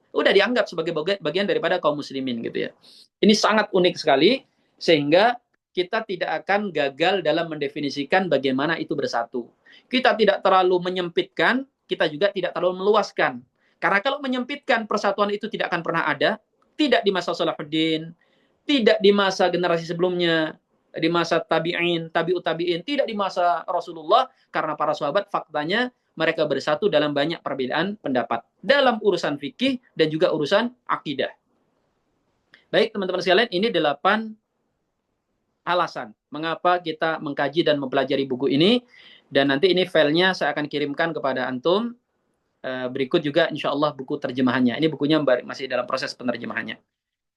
udah dianggap sebagai bagian daripada kaum muslimin gitu ya. Ini sangat unik sekali, sehingga kita tidak akan gagal dalam mendefinisikan bagaimana itu bersatu. Kita tidak terlalu menyempitkan, kita juga tidak terlalu meluaskan. Karena kalau menyempitkan, persatuan itu tidak akan pernah ada. Tidak di masa Salahuddin, tidak di masa generasi sebelumnya, di masa tabi'in, tabi'ut tabi'in, tidak di masa Rasulullah, karena para sahabat faktanya mereka bersatu dalam banyak perbedaan pendapat dalam urusan fikih dan juga urusan akidah. Baik teman-teman sekalian, ini 8 alasan mengapa kita mengkaji dan mempelajari buku ini, dan nanti ini filenya saya akan kirimkan kepada antum. Berikut juga insya Allah buku terjemahannya. Ini bukunya masih dalam proses penerjemahannya.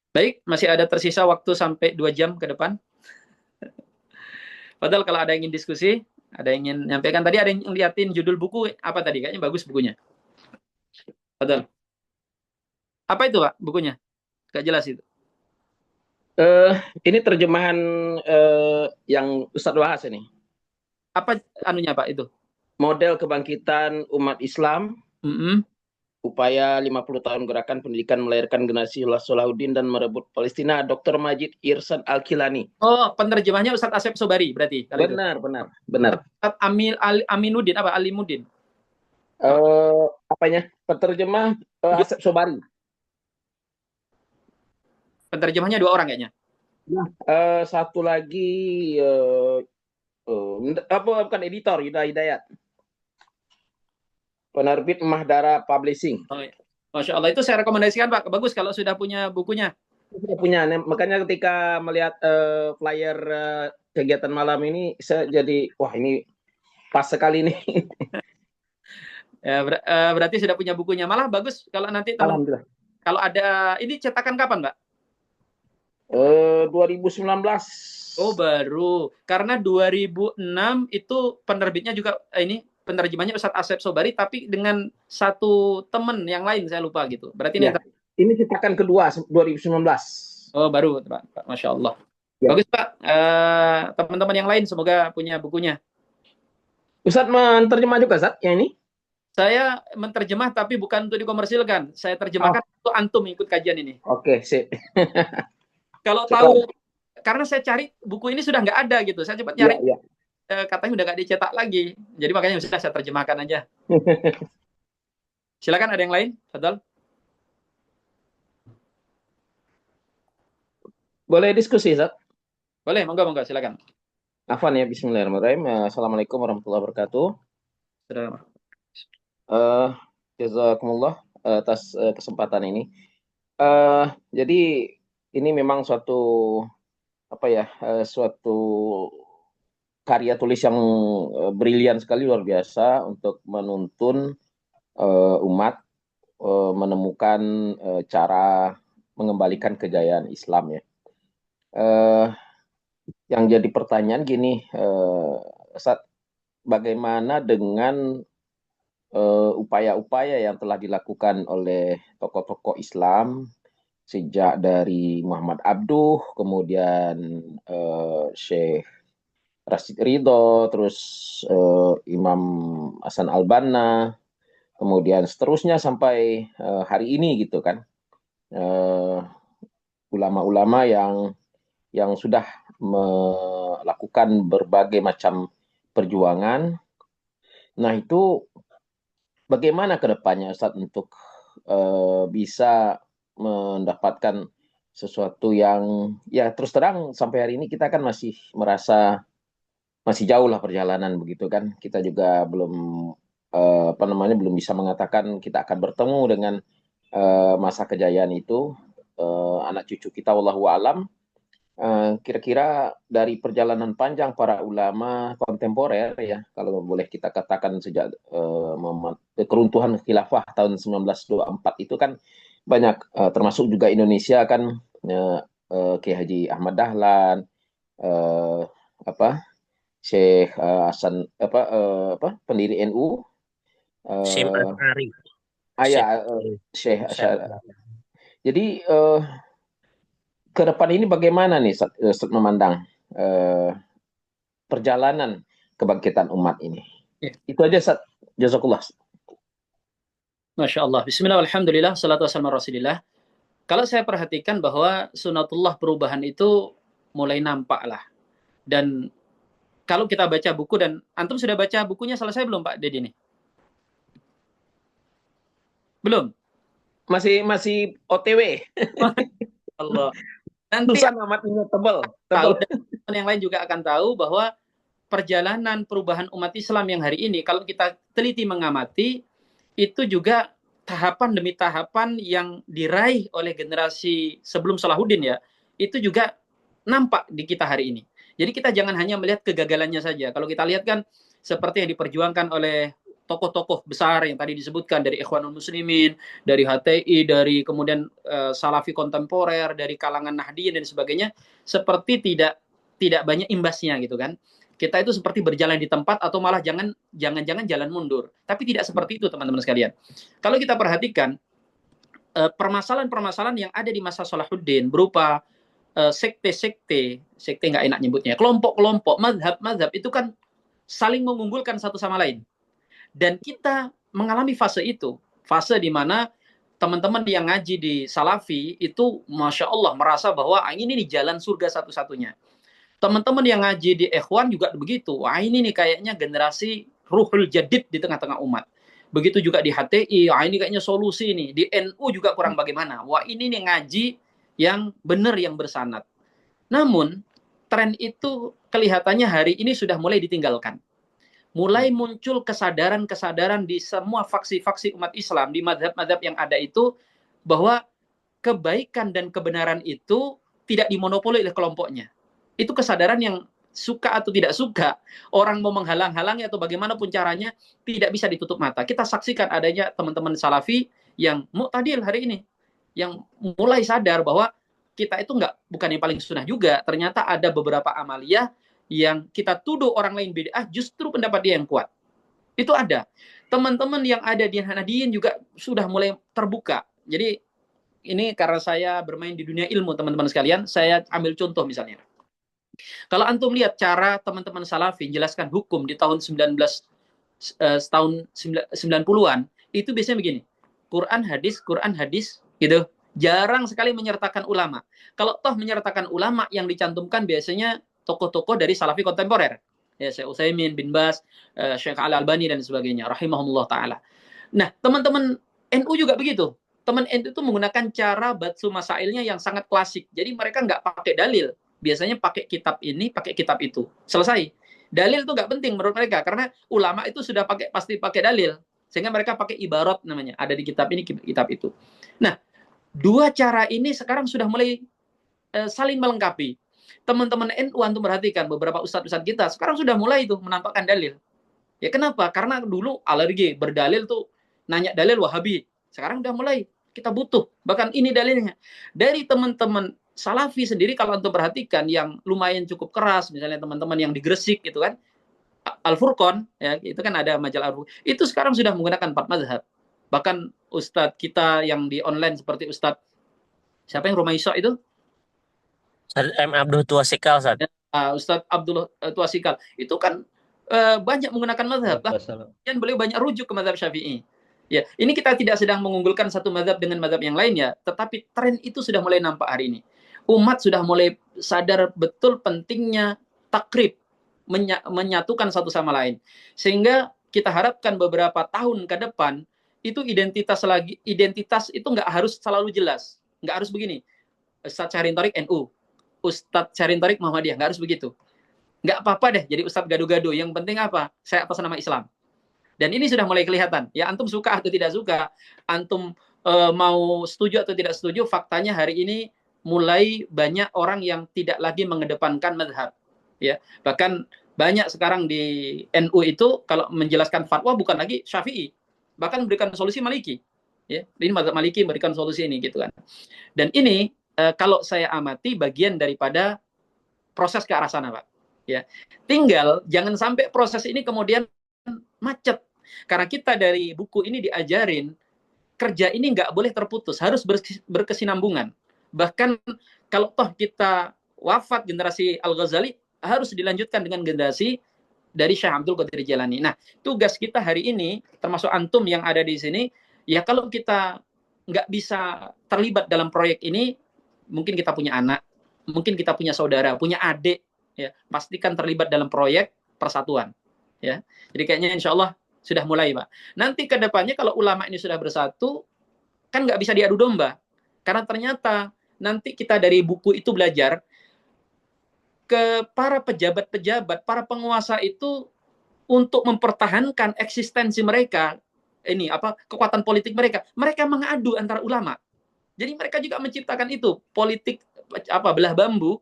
Baik, masih ada tersisa waktu sampai 2 jam ke depan. Padahal kalau ada yang ingin diskusi, ada yang ingin menyampaikan. Tadi ada yang liatin judul buku, apa tadi? Kayaknya bagus bukunya. Padahal. Apa itu Pak bukunya? Gak jelas itu. Ini terjemahan yang Ustadz bahas ini. Apa anunya Pak itu? Model kebangkitan umat Islam, upaya 50 tahun gerakan pendidikan melahirkan generasi Salahuddin dan merebut Palestina, Dr. Majid Irsan Al-Kilani. Oh, penerjemahnya Ustadz Asep Sobari berarti kalau itu. Benar. Ustadz Aminuddin apa Alimuddin? Apanya? Penerjemah Asep Sobari. Penerjemahnya 2 orang kayaknya. Satu lagi bukan editor, Yuda Hidayat. Penerbit Mahdara Publishing. Oh, iya. Masya Allah, itu saya rekomendasikan Pak. Bagus kalau sudah punya bukunya. Sudah punya, makanya ketika melihat flyer kegiatan malam ini, saya jadi, wah ini pas sekali nih. Ya, berarti sudah punya bukunya. Malah bagus kalau nanti teman, kalau ada, ini cetakan kapan Pak? 2019. Oh baru, karena 2006 itu penerbitnya juga ini penerjemahnya Ustadz Asep Sobari, tapi dengan satu teman yang lain saya lupa gitu. Berarti ya, ini cetakan kedua 2019. Oh baru Pak, Masya Allah. Ya. Bagus Pak. Teman-teman yang lain semoga punya bukunya. Ustadz menerjemah juga Ustadz yang ini? Saya menterjemah tapi bukan untuk dikomersilkan. Saya terjemahkan untuk antum ikut kajian ini. Oke, sip. Kalau tahu, karena saya cari buku ini sudah nggak ada gitu. Saya cepat nyari. Ya. Katanya udah nggak dicetak lagi. Jadi makanya sudah saya terjemahkan aja. Silakan ada yang lain, Fadal. Boleh diskusi, Zat? Boleh, monggo, silakan. Afwan ya, bismillahirrahmanirrahim. Assalamualaikum warahmatullahi wabarakatuh. Jazakumullah atas kesempatan ini. Jadi ini memang suatu suatu karya tulis yang brilian sekali, luar biasa untuk menuntun umat menemukan cara mengembalikan kejayaan Islam ya. Yang jadi pertanyaan gini, bagaimana dengan upaya-upaya yang telah dilakukan oleh tokoh-tokoh Islam sejak dari Muhammad Abduh, kemudian Syekh Rashid Ridho, terus Imam Hasan Al-Banna, kemudian seterusnya sampai hari ini gitu kan, ulama-ulama yang sudah melakukan berbagai macam perjuangan. Nah itu bagaimana ke depannya Ustaz untuk bisa mendapatkan sesuatu yang ya terus terang sampai hari ini kita kan masih merasa masih jauh lah perjalanan begitu kan. Kita juga belum belum bisa mengatakan kita akan bertemu dengan masa kejayaan itu, anak cucu kita wallahu alam. Kira-kira dari perjalanan panjang para ulama kontemporer ya, kalau boleh kita katakan sejak keruntuhan khilafah tahun 1924 itu kan banyak, termasuk juga Indonesia kan, Kiai Haji Ahmad Dahlan, Syekh Hasan pendiri NU, Syekh. Jadi ke depan ini bagaimana nih Ustaz memandang perjalanan kebangkitan umat ini? Ya. Itu aja Ustaz. Jazakallah. Masya Allah. Bismillah, alhamdulillah, salatu wassalamu rasulillah. Kalau saya perhatikan bahwa sunatullah perubahan itu mulai nampak lah. Dan kalau kita baca buku, dan antum sudah baca bukunya selesai belum Pak Deddy ini? Belum? masih OTW. Allah. Nanti Susah namanya tebel, tahu tebel. dan teman yang lain juga akan tahu bahwa perjalanan perubahan umat Islam yang hari ini kalau kita teliti mengamati itu juga tahapan demi tahapan yang diraih oleh generasi sebelum Salahuddin ya, itu juga nampak di kita hari ini. Jadi kita jangan hanya melihat kegagalannya saja. Kalau kita lihat kan seperti yang diperjuangkan oleh tokoh-tokoh besar yang tadi disebutkan dari Ikhwanul Muslimin, dari HTI, dari kemudian Salafi kontemporer, dari kalangan Nahdien dan sebagainya, seperti tidak banyak imbasnya gitu kan. Kita itu seperti berjalan di tempat atau malah jangan-jangan jalan mundur. Tapi tidak seperti itu teman-teman sekalian. Kalau kita perhatikan permasalahan-permasalahan yang ada di masa Salahuddin berupa sekte-sekte, sekte nggak enak nyebutnya, kelompok-kelompok, mazhab-mazhab itu kan saling mengunggulkan satu sama lain. Dan kita mengalami fase itu, fase di mana teman-teman yang ngaji di Salafi itu Masya Allah merasa bahwa ini nih jalan surga satu-satunya. Teman-teman yang ngaji di Ikhwan juga begitu. Wah ini nih kayaknya generasi ruhul jadid di tengah-tengah umat. Begitu juga di HTI, wah ini kayaknya solusi nih. Di NU juga kurang bagaimana. Wah ini nih ngaji yang benar, yang bersanad. Namun, tren itu kelihatannya hari ini sudah mulai ditinggalkan. Mulai muncul kesadaran-kesadaran di semua faksi-faksi umat Islam, di mazhab-mazhab yang ada itu, bahwa kebaikan dan kebenaran itu tidak dimonopoli oleh kelompoknya. Itu kesadaran yang suka atau tidak suka, orang mau menghalang-halangi atau bagaimanapun caranya, tidak bisa ditutup mata. Kita saksikan adanya teman-teman Salafi yang mu'tadil hari ini, yang mulai sadar bahwa kita itu bukan yang paling sunnah juga. Ternyata ada beberapa amaliyah yang kita tuduh orang lain bid'ah, justru pendapat dia yang kuat. Itu ada. Teman-teman yang ada di Nahdien juga sudah mulai terbuka. Jadi ini karena saya bermain di dunia ilmu, teman-teman sekalian, saya ambil contoh misalnya. Kalau antum lihat cara teman-teman Salafi menjelaskan hukum di tahun 90-an, itu biasanya begini. Quran hadis, gitu. Jarang sekali menyertakan ulama. Kalau toh menyertakan ulama yang dicantumkan biasanya tokoh-tokoh dari Salafi kontemporer. Ya, Syekh Utsaimin, bin Bas, Syekh Al-Albani dan sebagainya, rahimahumullah taala. Nah, teman-teman NU juga begitu. Teman NU itu menggunakan cara batsu masailnya yang sangat klasik. Jadi mereka nggak pakai dalil. Biasanya pakai kitab ini, pakai kitab itu. Selesai. Dalil itu nggak penting menurut mereka karena ulama itu sudah pasti pakai dalil. Sehingga mereka pakai ibarat namanya. Ada di kitab ini, kitab itu. Nah, dua cara ini sekarang sudah mulai saling melengkapi. Teman-teman NU antum perhatikan beberapa ustadz-ustadz kita sekarang sudah mulai itu menampakkan dalil. Ya kenapa? Karena dulu alergi berdalil tuh nanya dalil Wahabi. Sekarang udah mulai kita butuh. Bahkan ini dalilnya. Dari teman-teman Salafi sendiri kalau antum perhatikan yang lumayan cukup keras, misalnya teman-teman yang di Gresik gitu kan, Al-Furqon, ya, itu kan ada majalah Al-Furqon. Itu sekarang sudah menggunakan 4 mazhab. Bahkan ustadz kita yang di online seperti ustadz siapa yang Rumaiso itu? M. Abdul Tuasikal, Ustaz. Ustadz Abdul Tuasikal. Itu kan banyak menggunakan mazhab. Dan beliau banyak rujuk ke mazhab Syafi'i. Ya, ini kita tidak sedang mengunggulkan satu mazhab dengan mazhab yang lainnya, tetapi tren itu sudah mulai nampak hari ini. Umat sudah mulai sadar betul pentingnya takrib, menyatukan satu sama lain. Sehingga kita harapkan beberapa tahun ke depan, itu identitas itu nggak harus selalu jelas. Nggak harus begini. Ustadz Syahrin Tariq NU, Ustadz Syahrin Tariq Muhammadiyah, nggak harus begitu. Nggak apa-apa deh jadi Ustadz gado-gado. Yang penting apa? Saya atas nama Islam. Dan ini sudah mulai kelihatan. Ya antum suka atau tidak suka, antum mau setuju atau tidak setuju, faktanya hari ini mulai banyak orang yang tidak lagi mengedepankan mazhab. Ya, bahkan banyak sekarang di NU itu kalau menjelaskan fatwa bukan lagi Syafi'i, bahkan memberikan solusi Maliki. Ya, ini mazhab Maliki memberikan solusi ini gitu kan. Dan ini kalau saya amati bagian daripada proses ke arah sana, Pak. Ya, tinggal jangan sampai proses ini kemudian macet. Karena kita dari buku ini diajarin kerja ini nggak boleh terputus, harus berkesinambungan. Bahkan kalau toh kita wafat generasi Al-Ghazali, harus dilanjutkan dengan generasi dari Syekh Abdul Qadir Jailani. Nah, tugas kita hari ini, termasuk antum yang ada di sini, ya kalau kita nggak bisa terlibat dalam proyek ini, mungkin kita punya anak, mungkin kita punya saudara, punya adik, ya pastikan terlibat dalam proyek persatuan. Ya, jadi kayaknya insya Allah sudah mulai, Pak. Nanti ke depannya kalau ulama ini sudah bersatu, kan nggak bisa diadu domba. Karena ternyata nanti kita dari buku itu belajar ke para pejabat-pejabat, para penguasa itu untuk mempertahankan eksistensi mereka, ini apa kekuatan politik mereka mengadu antara ulama. Jadi mereka juga menciptakan itu politik apa belah bambu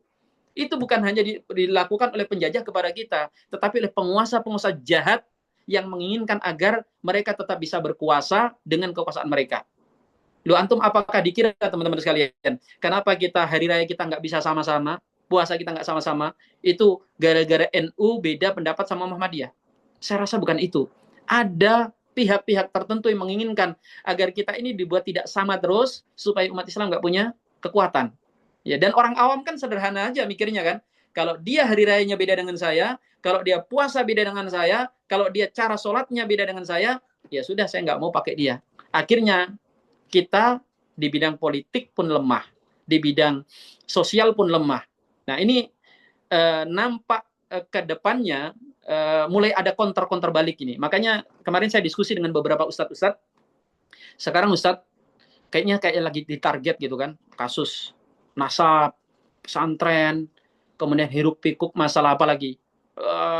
itu bukan hanya dilakukan oleh penjajah kepada kita, tetapi oleh penguasa-penguasa jahat yang menginginkan agar mereka tetap bisa berkuasa dengan kekuasaan mereka. Lu antum apakah dikira teman-teman sekalian, kenapa kita hari raya kita nggak bisa sama-sama, puasa kita nggak sama-sama, itu gara-gara NU beda pendapat sama Muhammadiyah? Saya rasa bukan itu. Ada pihak-pihak tertentu yang menginginkan agar kita ini dibuat tidak sama terus supaya umat Islam nggak punya kekuatan. Ya, dan orang awam kan sederhana aja mikirnya kan. Kalau dia hari rayanya beda dengan saya, kalau dia puasa beda dengan saya, kalau dia cara sholatnya beda dengan saya, ya sudah saya nggak mau pakai dia. Akhirnya kita di bidang politik pun lemah, di bidang sosial pun lemah. Nah ini nampak ke depannya mulai ada counter balik ini. Makanya kemarin saya diskusi dengan beberapa ustadz-ustadz. Sekarang ustadz kayaknya kayak lagi ditarget gitu kan, kasus nasab, pesantren, kemudian hiruk pikuk masalah apa lagi,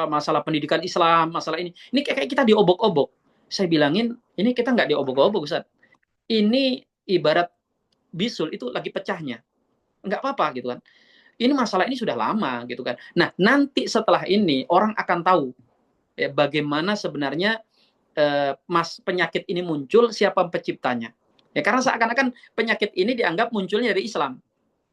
masalah pendidikan Islam, masalah ini kayak kita diobok-obok. Saya bilangin ini kita nggak diobok-obok Ustaz, ini ibarat bisul itu lagi pecahnya, nggak apa-apa gitu kan. Ini masalah ini sudah lama gitu kan. Nah nanti setelah ini orang akan tahu ya, bagaimana sebenarnya penyakit ini muncul, siapa penciptanya. Ya karena seakan-akan penyakit ini dianggap munculnya dari Islam.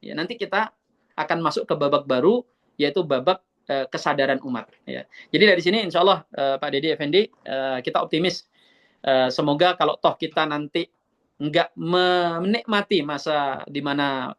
Ya, nanti kita akan masuk ke babak baru, yaitu babak kesadaran umat. Ya. Jadi dari sini insya Allah Pak Deddy Effendi, kita optimis. Semoga kalau toh kita nanti nggak menikmati masa di mana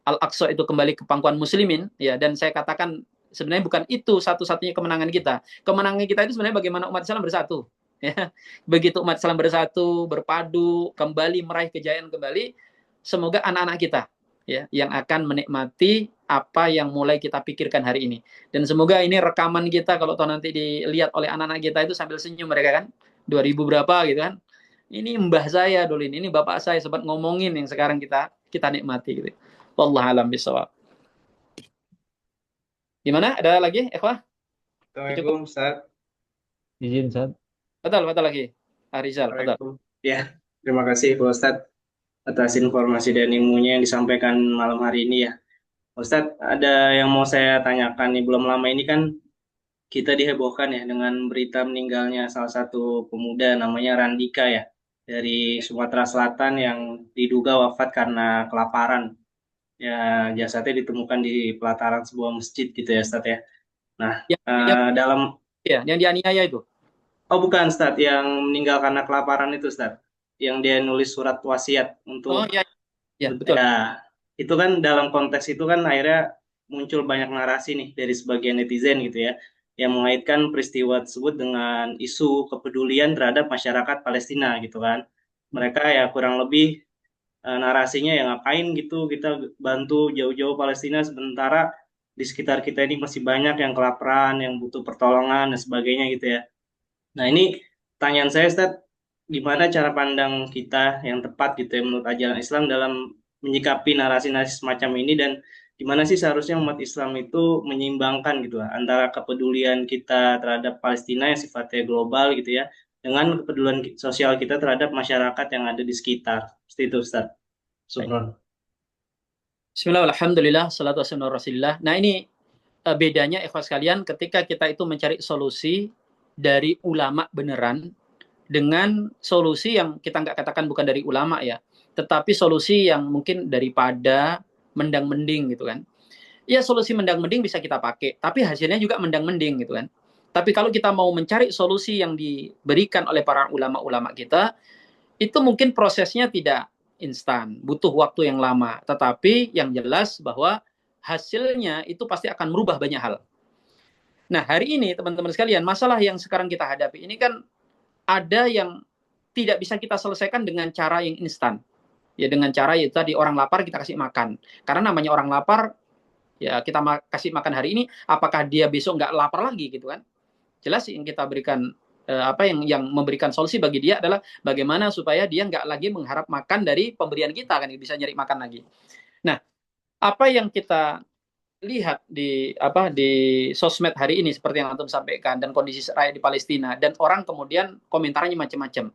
Al-Aqsa itu kembali ke pangkuan muslimin, ya, dan saya katakan sebenarnya bukan itu satu-satunya kemenangan kita. Kemenangan kita itu sebenarnya bagaimana umat Islam bersatu. Ya. Begitu umat Islam bersatu, berpadu, kembali meraih kejayaan kembali, semoga anak-anak kita ya yang akan menikmati apa yang mulai kita pikirkan hari ini. Dan semoga ini rekaman kita kalau toh nanti dilihat oleh anak-anak kita itu sambil senyum mereka kan 2000 berapa gitu kan. Ini mbah saya dulu ini bapak saya sempat ngomongin yang sekarang kita nikmati gitu. Wallahu alam bisawab. Gimana? Ada lagi, Ikhwah? Assalamualaikum, Ustaz. Izin, Ustaz. Betul lagi. Arizal, betul. Ya, terima kasih Pak Ustadz atas informasi dan ilmunya yang disampaikan malam hari ini ya. Ustadz, ada yang mau saya tanyakan nih. Belum lama ini kan kita dihebohkan ya dengan berita meninggalnya salah satu pemuda namanya Randika ya, dari Sumatera Selatan yang diduga wafat karena kelaparan. Ya, jasadnya ditemukan di pelataran sebuah masjid gitu ya, Ustadz ya. Nah, dalam... Ya, yang dianiaya itu. Oh bukan, Ustadz, yang meninggal karena kelaparan itu, Ustadz. Yang dia nulis surat wasiat untuk... Oh ya, betul. Ya, itu kan dalam konteks itu kan akhirnya muncul banyak narasi nih dari sebagian netizen gitu ya, yang mengaitkan peristiwa tersebut dengan isu kepedulian terhadap masyarakat Palestina gitu kan. Mereka ya kurang lebih narasinya yang ngapain gitu kita bantu jauh-jauh Palestina sementara di sekitar kita ini masih banyak yang kelaparan, yang butuh pertolongan dan sebagainya gitu ya. Nah ini pertanyaan saya Ustaz, gimana cara pandang kita yang tepat gitu ya menurut ajaran Islam dalam menyikapi narasi-narasi semacam ini dan gimana sih seharusnya umat Islam itu menyeimbangkan gitu lah antara kepedulian kita terhadap Palestina yang sifatnya global gitu ya dengan kepedulian sosial kita terhadap masyarakat yang ada di sekitar. Seperti itu Ustaz. Syukron. Bismillah, alhamdulillah, salatu wassalamu ala rasulillah. Nah ini bedanya ikhwas sekalian ketika kita itu mencari solusi dari ulama beneran dengan solusi yang kita nggak katakan bukan dari ulama ya, tetapi solusi yang mungkin daripada mendang-mending gitu kan. Ya solusi mendang-mending bisa kita pakai, tapi hasilnya juga mendang-mending gitu kan. Tapi kalau kita mau mencari solusi yang diberikan oleh para ulama-ulama kita, itu mungkin prosesnya tidak instan, butuh waktu yang lama. Tetapi yang jelas bahwa hasilnya itu pasti akan merubah banyak hal. Nah, hari ini teman-teman sekalian, masalah yang sekarang kita hadapi ini kan ada yang tidak bisa kita selesaikan dengan cara yang instan. Ya dengan cara itu tadi orang lapar kita kasih makan. Karena namanya orang lapar, ya kita kasih makan hari ini, apakah dia besok nggak lapar lagi gitu kan? Jelas yang kita berikan apa yang memberikan solusi bagi dia adalah bagaimana supaya dia nggak lagi mengharap makan dari pemberian kita, kan bisa nyari makan lagi. Nah, apa yang kita lihat di sosmed hari ini seperti yang antum sampaikan dan kondisi rakyat di Palestina, dan orang kemudian komentarnya macam-macam.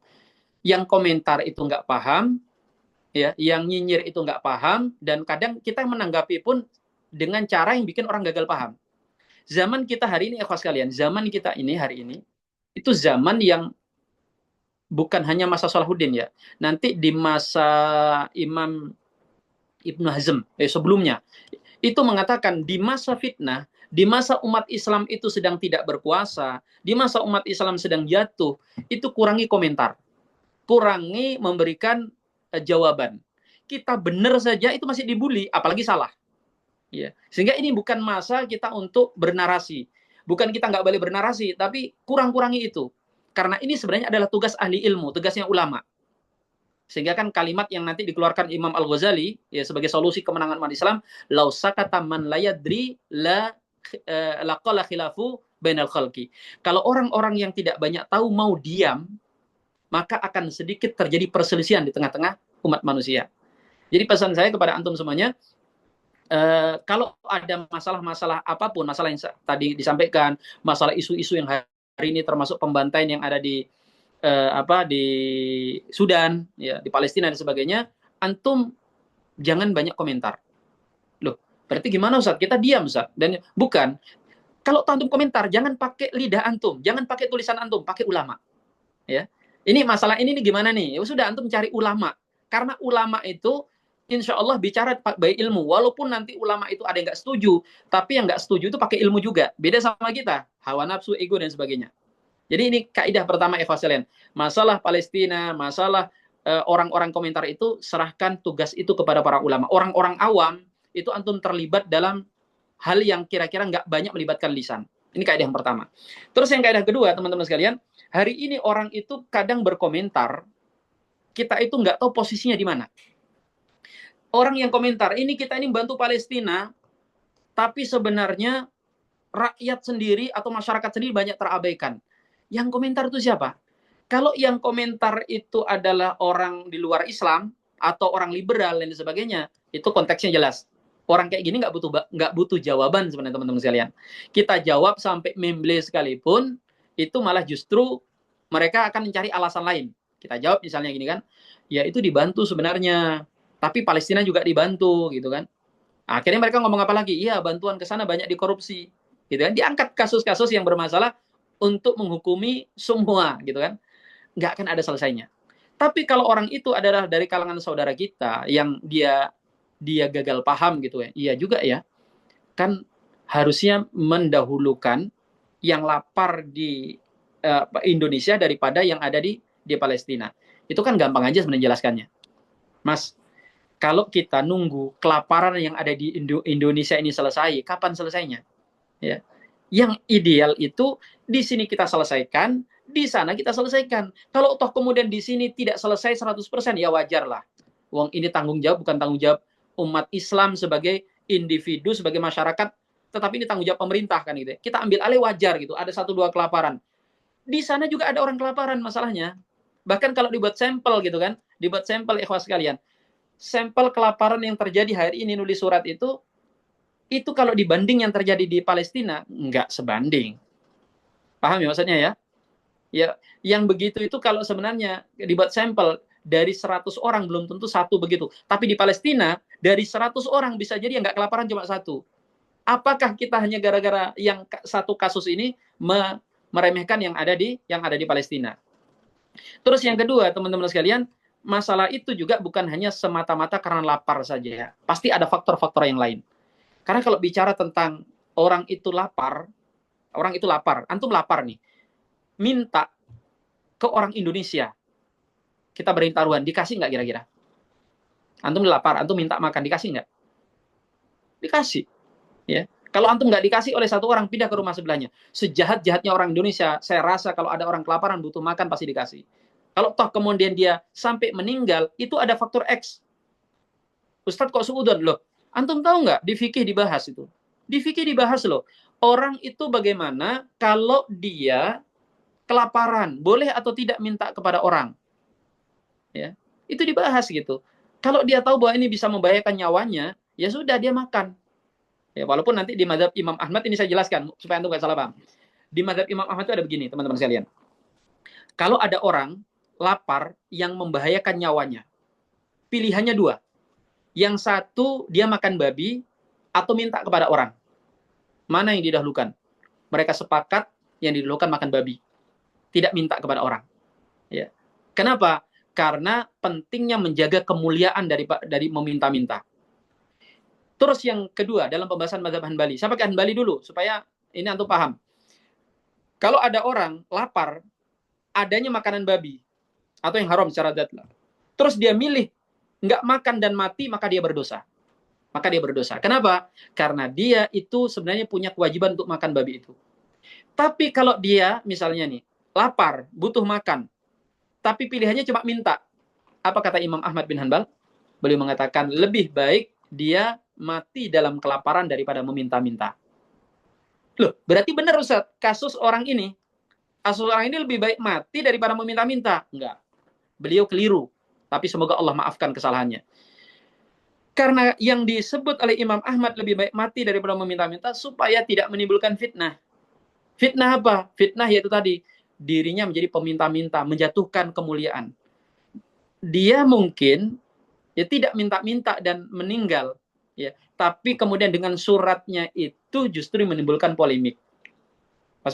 Yang komentar itu nggak paham, ya, yang nyinyir itu nggak paham, dan kadang kita menanggapi pun dengan cara yang bikin orang gagal paham. Zaman kita hari ini, ikhwas sekalian, zaman kita ini hari ini itu zaman yang bukan hanya masa Salahuddin ya. Nanti di masa Imam Ibnu Hazm sebelumnya itu mengatakan di masa fitnah, di masa umat Islam itu sedang tidak berkuasa, di masa umat Islam sedang jatuh, itu kurangi komentar, kurangi memberikan jawaban. Kita benar saja itu masih dibully, apalagi salah. Ya. Sehingga ini bukan masa kita untuk bernarasi. Bukan kita nggak boleh bernarasi, tapi kurang-kurangi itu. Karena ini sebenarnya adalah tugas ahli ilmu, tugasnya ulama. Sehingga kan kalimat yang nanti dikeluarkan Imam Al-Ghazali ya sebagai solusi kemenangan umat Islam, lau sakata man la yadri laqala khilafu bainal khalqi. Kalau orang-orang yang tidak banyak tahu mau diam, maka akan sedikit terjadi perselisihan di tengah-tengah umat manusia. Jadi pesan saya kepada antum semuanya, kalau ada masalah-masalah apapun, masalah yang tadi disampaikan, masalah isu-isu yang hari ini termasuk pembantaian yang ada di di Sudan, ya, di Palestina dan sebagainya, antum jangan banyak komentar. Loh, berarti gimana Ustaz? Kita diam Ustaz. Dan bukan, kalau antum komentar, jangan pakai lidah antum, jangan pakai tulisan antum, pakai ulama. Ya. Ini masalah ini gimana nih? Ya sudah, antum cari ulama. Karena ulama itu insya Allah bicara baik ilmu, walaupun nanti ulama itu ada yang nggak setuju, tapi yang nggak setuju itu pakai ilmu juga. Beda sama kita, hawa nafsu, ego dan sebagainya. Jadi ini kaidah pertama evaselen. Masalah Palestina, masalah orang-orang komentar itu serahkan tugas itu kepada para ulama. Orang-orang awam itu antum terlibat dalam hal yang kira-kira nggak banyak melibatkan lisan. Ini kaidah yang pertama. Terus yang kaidah kedua, teman-teman sekalian, hari ini orang itu kadang berkomentar, kita itu nggak tahu posisinya di mana. Orang yang komentar, kita ini bantu Palestina, tapi sebenarnya rakyat sendiri atau masyarakat sendiri banyak terabaikan. Yang komentar itu siapa? Kalau yang komentar itu adalah orang di luar Islam atau orang liberal dan sebagainya, itu konteksnya jelas. Orang kayak gini nggak butuh jawaban sebenarnya teman-teman sekalian. Kita jawab sampai memble sekalipun, itu malah justru mereka akan mencari alasan lain. Kita jawab misalnya gini kan, ya itu dibantu sebenarnya, tapi Palestina juga dibantu gitu kan. Akhirnya mereka ngomong apa lagi? Iya, bantuan ke sana banyak dikorupsi, gitu kan. Diangkat kasus-kasus yang bermasalah untuk menghukumi semua, gitu kan. Nggak akan ada selesainya. Tapi kalau orang itu adalah dari kalangan saudara kita yang dia gagal paham gitu ya, iya juga ya. Kan harusnya mendahulukan yang lapar di Indonesia daripada yang ada di Palestina. Itu kan gampang aja sebenarnya jelaskannya. Mas, kalau kita nunggu kelaparan yang ada di Indonesia ini selesai, kapan selesainya? Ya. Yang ideal itu di sini kita selesaikan, di sana kita selesaikan. Kalau toh kemudian di sini tidak selesai 100%, ya wajar lah. Wong ini tanggung jawab, bukan tanggung jawab umat Islam sebagai individu, sebagai masyarakat, tetapi ini tanggung jawab pemerintah kan gitu. Kita ambil alih, wajar gitu. Ada 1-2 kelaparan. Di sana juga ada orang kelaparan masalahnya. Bahkan kalau dibuat sampel gitu kan, dibuat sampel ikhwas sekalian. Sampel kelaparan yang terjadi hari ini nulis surat itu kalau dibanding yang terjadi di Palestina, nggak sebanding. Paham ya maksudnya ya? Ya, yang begitu itu kalau sebenarnya dibuat sampel dari 100 orang belum tentu satu begitu. Tapi di Palestina dari 100 orang bisa jadi yang nggak kelaparan cuma satu. Apakah kita hanya gara-gara yang satu kasus ini meremehkan yang ada di Palestina? Terus yang kedua, teman-teman sekalian, masalah itu juga bukan hanya semata-mata karena lapar saja ya. Pasti ada faktor-faktor yang lain. Karena kalau bicara tentang orang itu lapar, antum lapar nih, minta ke orang Indonesia, kita beri taruhan, dikasih nggak kira-kira? Antum lapar, antum minta makan, dikasih nggak? Dikasih. Ya. Kalau antum nggak dikasih oleh satu orang, pindah ke rumah sebelahnya. Sejahat-jahatnya orang Indonesia, saya rasa kalau ada orang kelaparan butuh makan, pasti dikasih. Kalau toh kemudian dia sampai meninggal, itu ada faktor X. Ustadz kok suudon loh? Antum tahu nggak? Di fikih dibahas itu. Di fikih dibahas loh. Orang itu bagaimana kalau dia kelaparan, boleh atau tidak minta kepada orang? Ya, itu dibahas gitu. Kalau dia tahu bahwa ini bisa membahayakan nyawanya, ya sudah dia makan. Ya, walaupun nanti di mazhab Imam Ahmad ini saya jelaskan supaya antum nggak salah paham. Di mazhab Imam Ahmad itu ada begini, teman-teman sekalian. Kalau ada orang lapar yang membahayakan nyawanya, pilihannya dua. Yang satu, dia makan babi atau minta kepada orang. Mana yang didahulukan? Mereka sepakat yang didahulukan makan babi. Tidak minta kepada orang. Ya. Kenapa? Karena pentingnya menjaga kemuliaan dari meminta-minta. Terus yang kedua, dalam pembahasan mazhab Hanbali. Saya pakai Hanbali dulu, supaya ini antum paham. Kalau ada orang lapar, adanya makanan babi, atau yang haram secara zat, terus dia milih nggak makan dan mati, maka dia berdosa. Kenapa? Karena dia itu sebenarnya punya kewajiban untuk makan babi itu. Tapi kalau dia misalnya nih lapar, butuh makan, tapi pilihannya cuma minta, apa kata Imam Ahmad bin Hanbal? Beliau mengatakan lebih baik dia mati dalam kelaparan daripada meminta-minta. Loh, berarti benar Ustaz, kasus orang ini lebih baik mati daripada meminta-minta? Enggak. Beliau keliru. Tapi semoga Allah maafkan kesalahannya. Karena yang disebut oleh Imam Ahmad lebih baik mati daripada meminta-minta supaya tidak menimbulkan fitnah. Fitnah apa? Fitnah yaitu tadi, dirinya menjadi peminta-minta, menjatuhkan kemuliaan. Dia mungkin ya tidak minta-minta dan meninggal, ya. Tapi kemudian dengan suratnya itu justru menimbulkan polemik.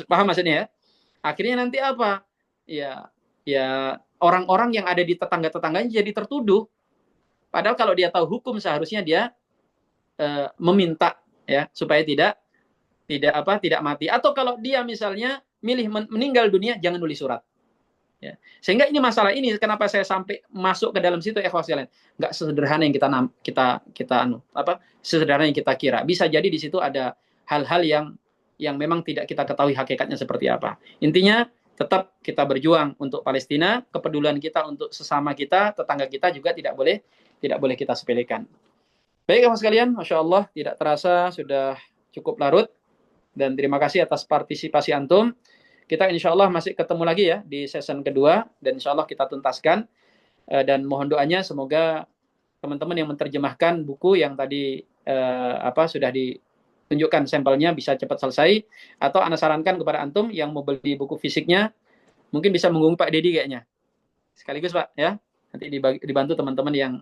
Paham maksudnya ya? Akhirnya nanti apa? Ya orang-orang yang ada di tetangga-tetangganya jadi tertuduh. Padahal kalau dia tahu hukum seharusnya dia meminta ya supaya tidak mati. Atau kalau dia misalnya milih meninggal dunia, jangan nulis surat. Ya. Sehingga ini masalah ini kenapa saya sampai masuk ke dalam situ ikhwas sekalian. Enggak sesederhana yang sesederhana yang kita kira. Bisa jadi di situ ada hal-hal yang memang tidak kita ketahui hakikatnya seperti apa. Intinya tetap kita berjuang untuk Palestina, kepedulian kita untuk sesama kita, tetangga kita juga tidak boleh kita sepelekan. Baik, ikhwan sekalian, Masya Allah, tidak terasa sudah cukup larut, dan terima kasih atas partisipasi antum. Kita insya Allah masih ketemu lagi ya di season kedua, dan insya Allah kita tuntaskan, dan mohon doanya semoga teman-teman yang menerjemahkan buku yang tadi sudah ditunjukkan sampelnya bisa cepat selesai, atau Ana sarankan kepada antum yang mau beli buku fisiknya, mungkin bisa menghubungi Pak Dedi kayaknya. Sekaligus Pak ya, nanti dibantu teman-teman yang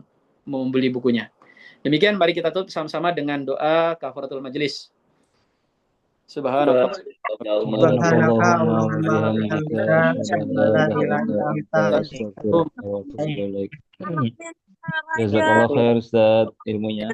mau membeli bukunya. Demikian, mari kita tutup sama-sama dengan doa kafaratul majelis. Subhanallah. Jazakallah khair Ustaz ilmunya.